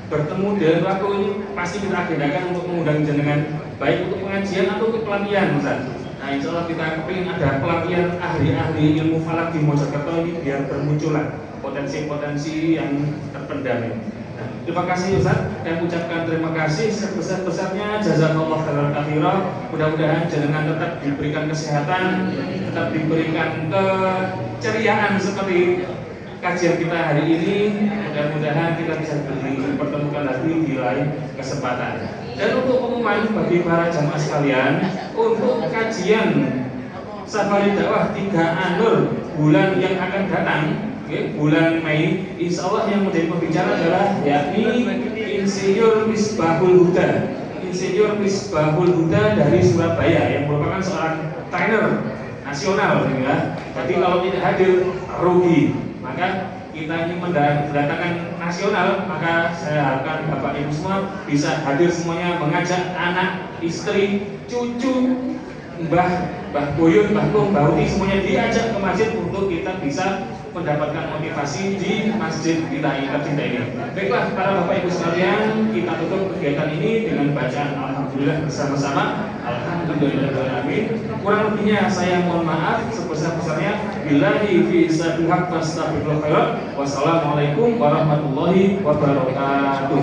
Bertemu dengan waktu ini pasti kita agendakan untuk mengundang jenengan baik untuk pengajian atau untuk pelatihan Ustaz. Nah, insya Allah kita ingin ada pelatihan ahli-ahli ilmu falak di Mojokerto ini biar bermunculan potensi-potensi yang terpendam ini. Nah, terima kasih Ustaz, dan ucapkan terima kasih sebesar-besarnya jazakallah khairan katsira. Mudah-mudahan jenengan tetap diberikan kesehatan, tetap diberikan keceriaan seperti kajian kita hari ini. Mudah-mudahan kita bisa dipertemukan lagi di lain kesempatan. Dan untuk pengumuman bagi para jamaah sekalian, untuk kajian Safari Dakwah 3 Anur bulan yang akan datang, bulan Mei, insya Allah yang menjadi pembicara adalah yakni Insinyur Misbahul Huda. Insinyur Misbahul Huda dari Surabaya yang merupakan seorang trainer nasional, ya. Jadi kalau tidak hadir rugi. Maka kita ini mendatangkan nasional, maka saya harapkan Bapak Ibu semua bisa hadir semuanya, mengajak anak, istri, cucu, Mbah Buyut, Mbah Kum, Mbah Uti, semuanya diajak ke masjid untuk kita bisa mendapatkan motivasi di masjid kita yang tercinta ini. Baiklah para Bapak Ibu sekalian, kita tutup kegiatan ini dengan bacaan Alhamdulillah bersama-sama. Alhamdulillahirrahmanirrahim. Kurang lebihnya saya mohon maaf sebesar-besarnya. Billahi fi sabihat fastaghfirul khairat. Wassalamualaikum warahmatullahi wabarakatuh.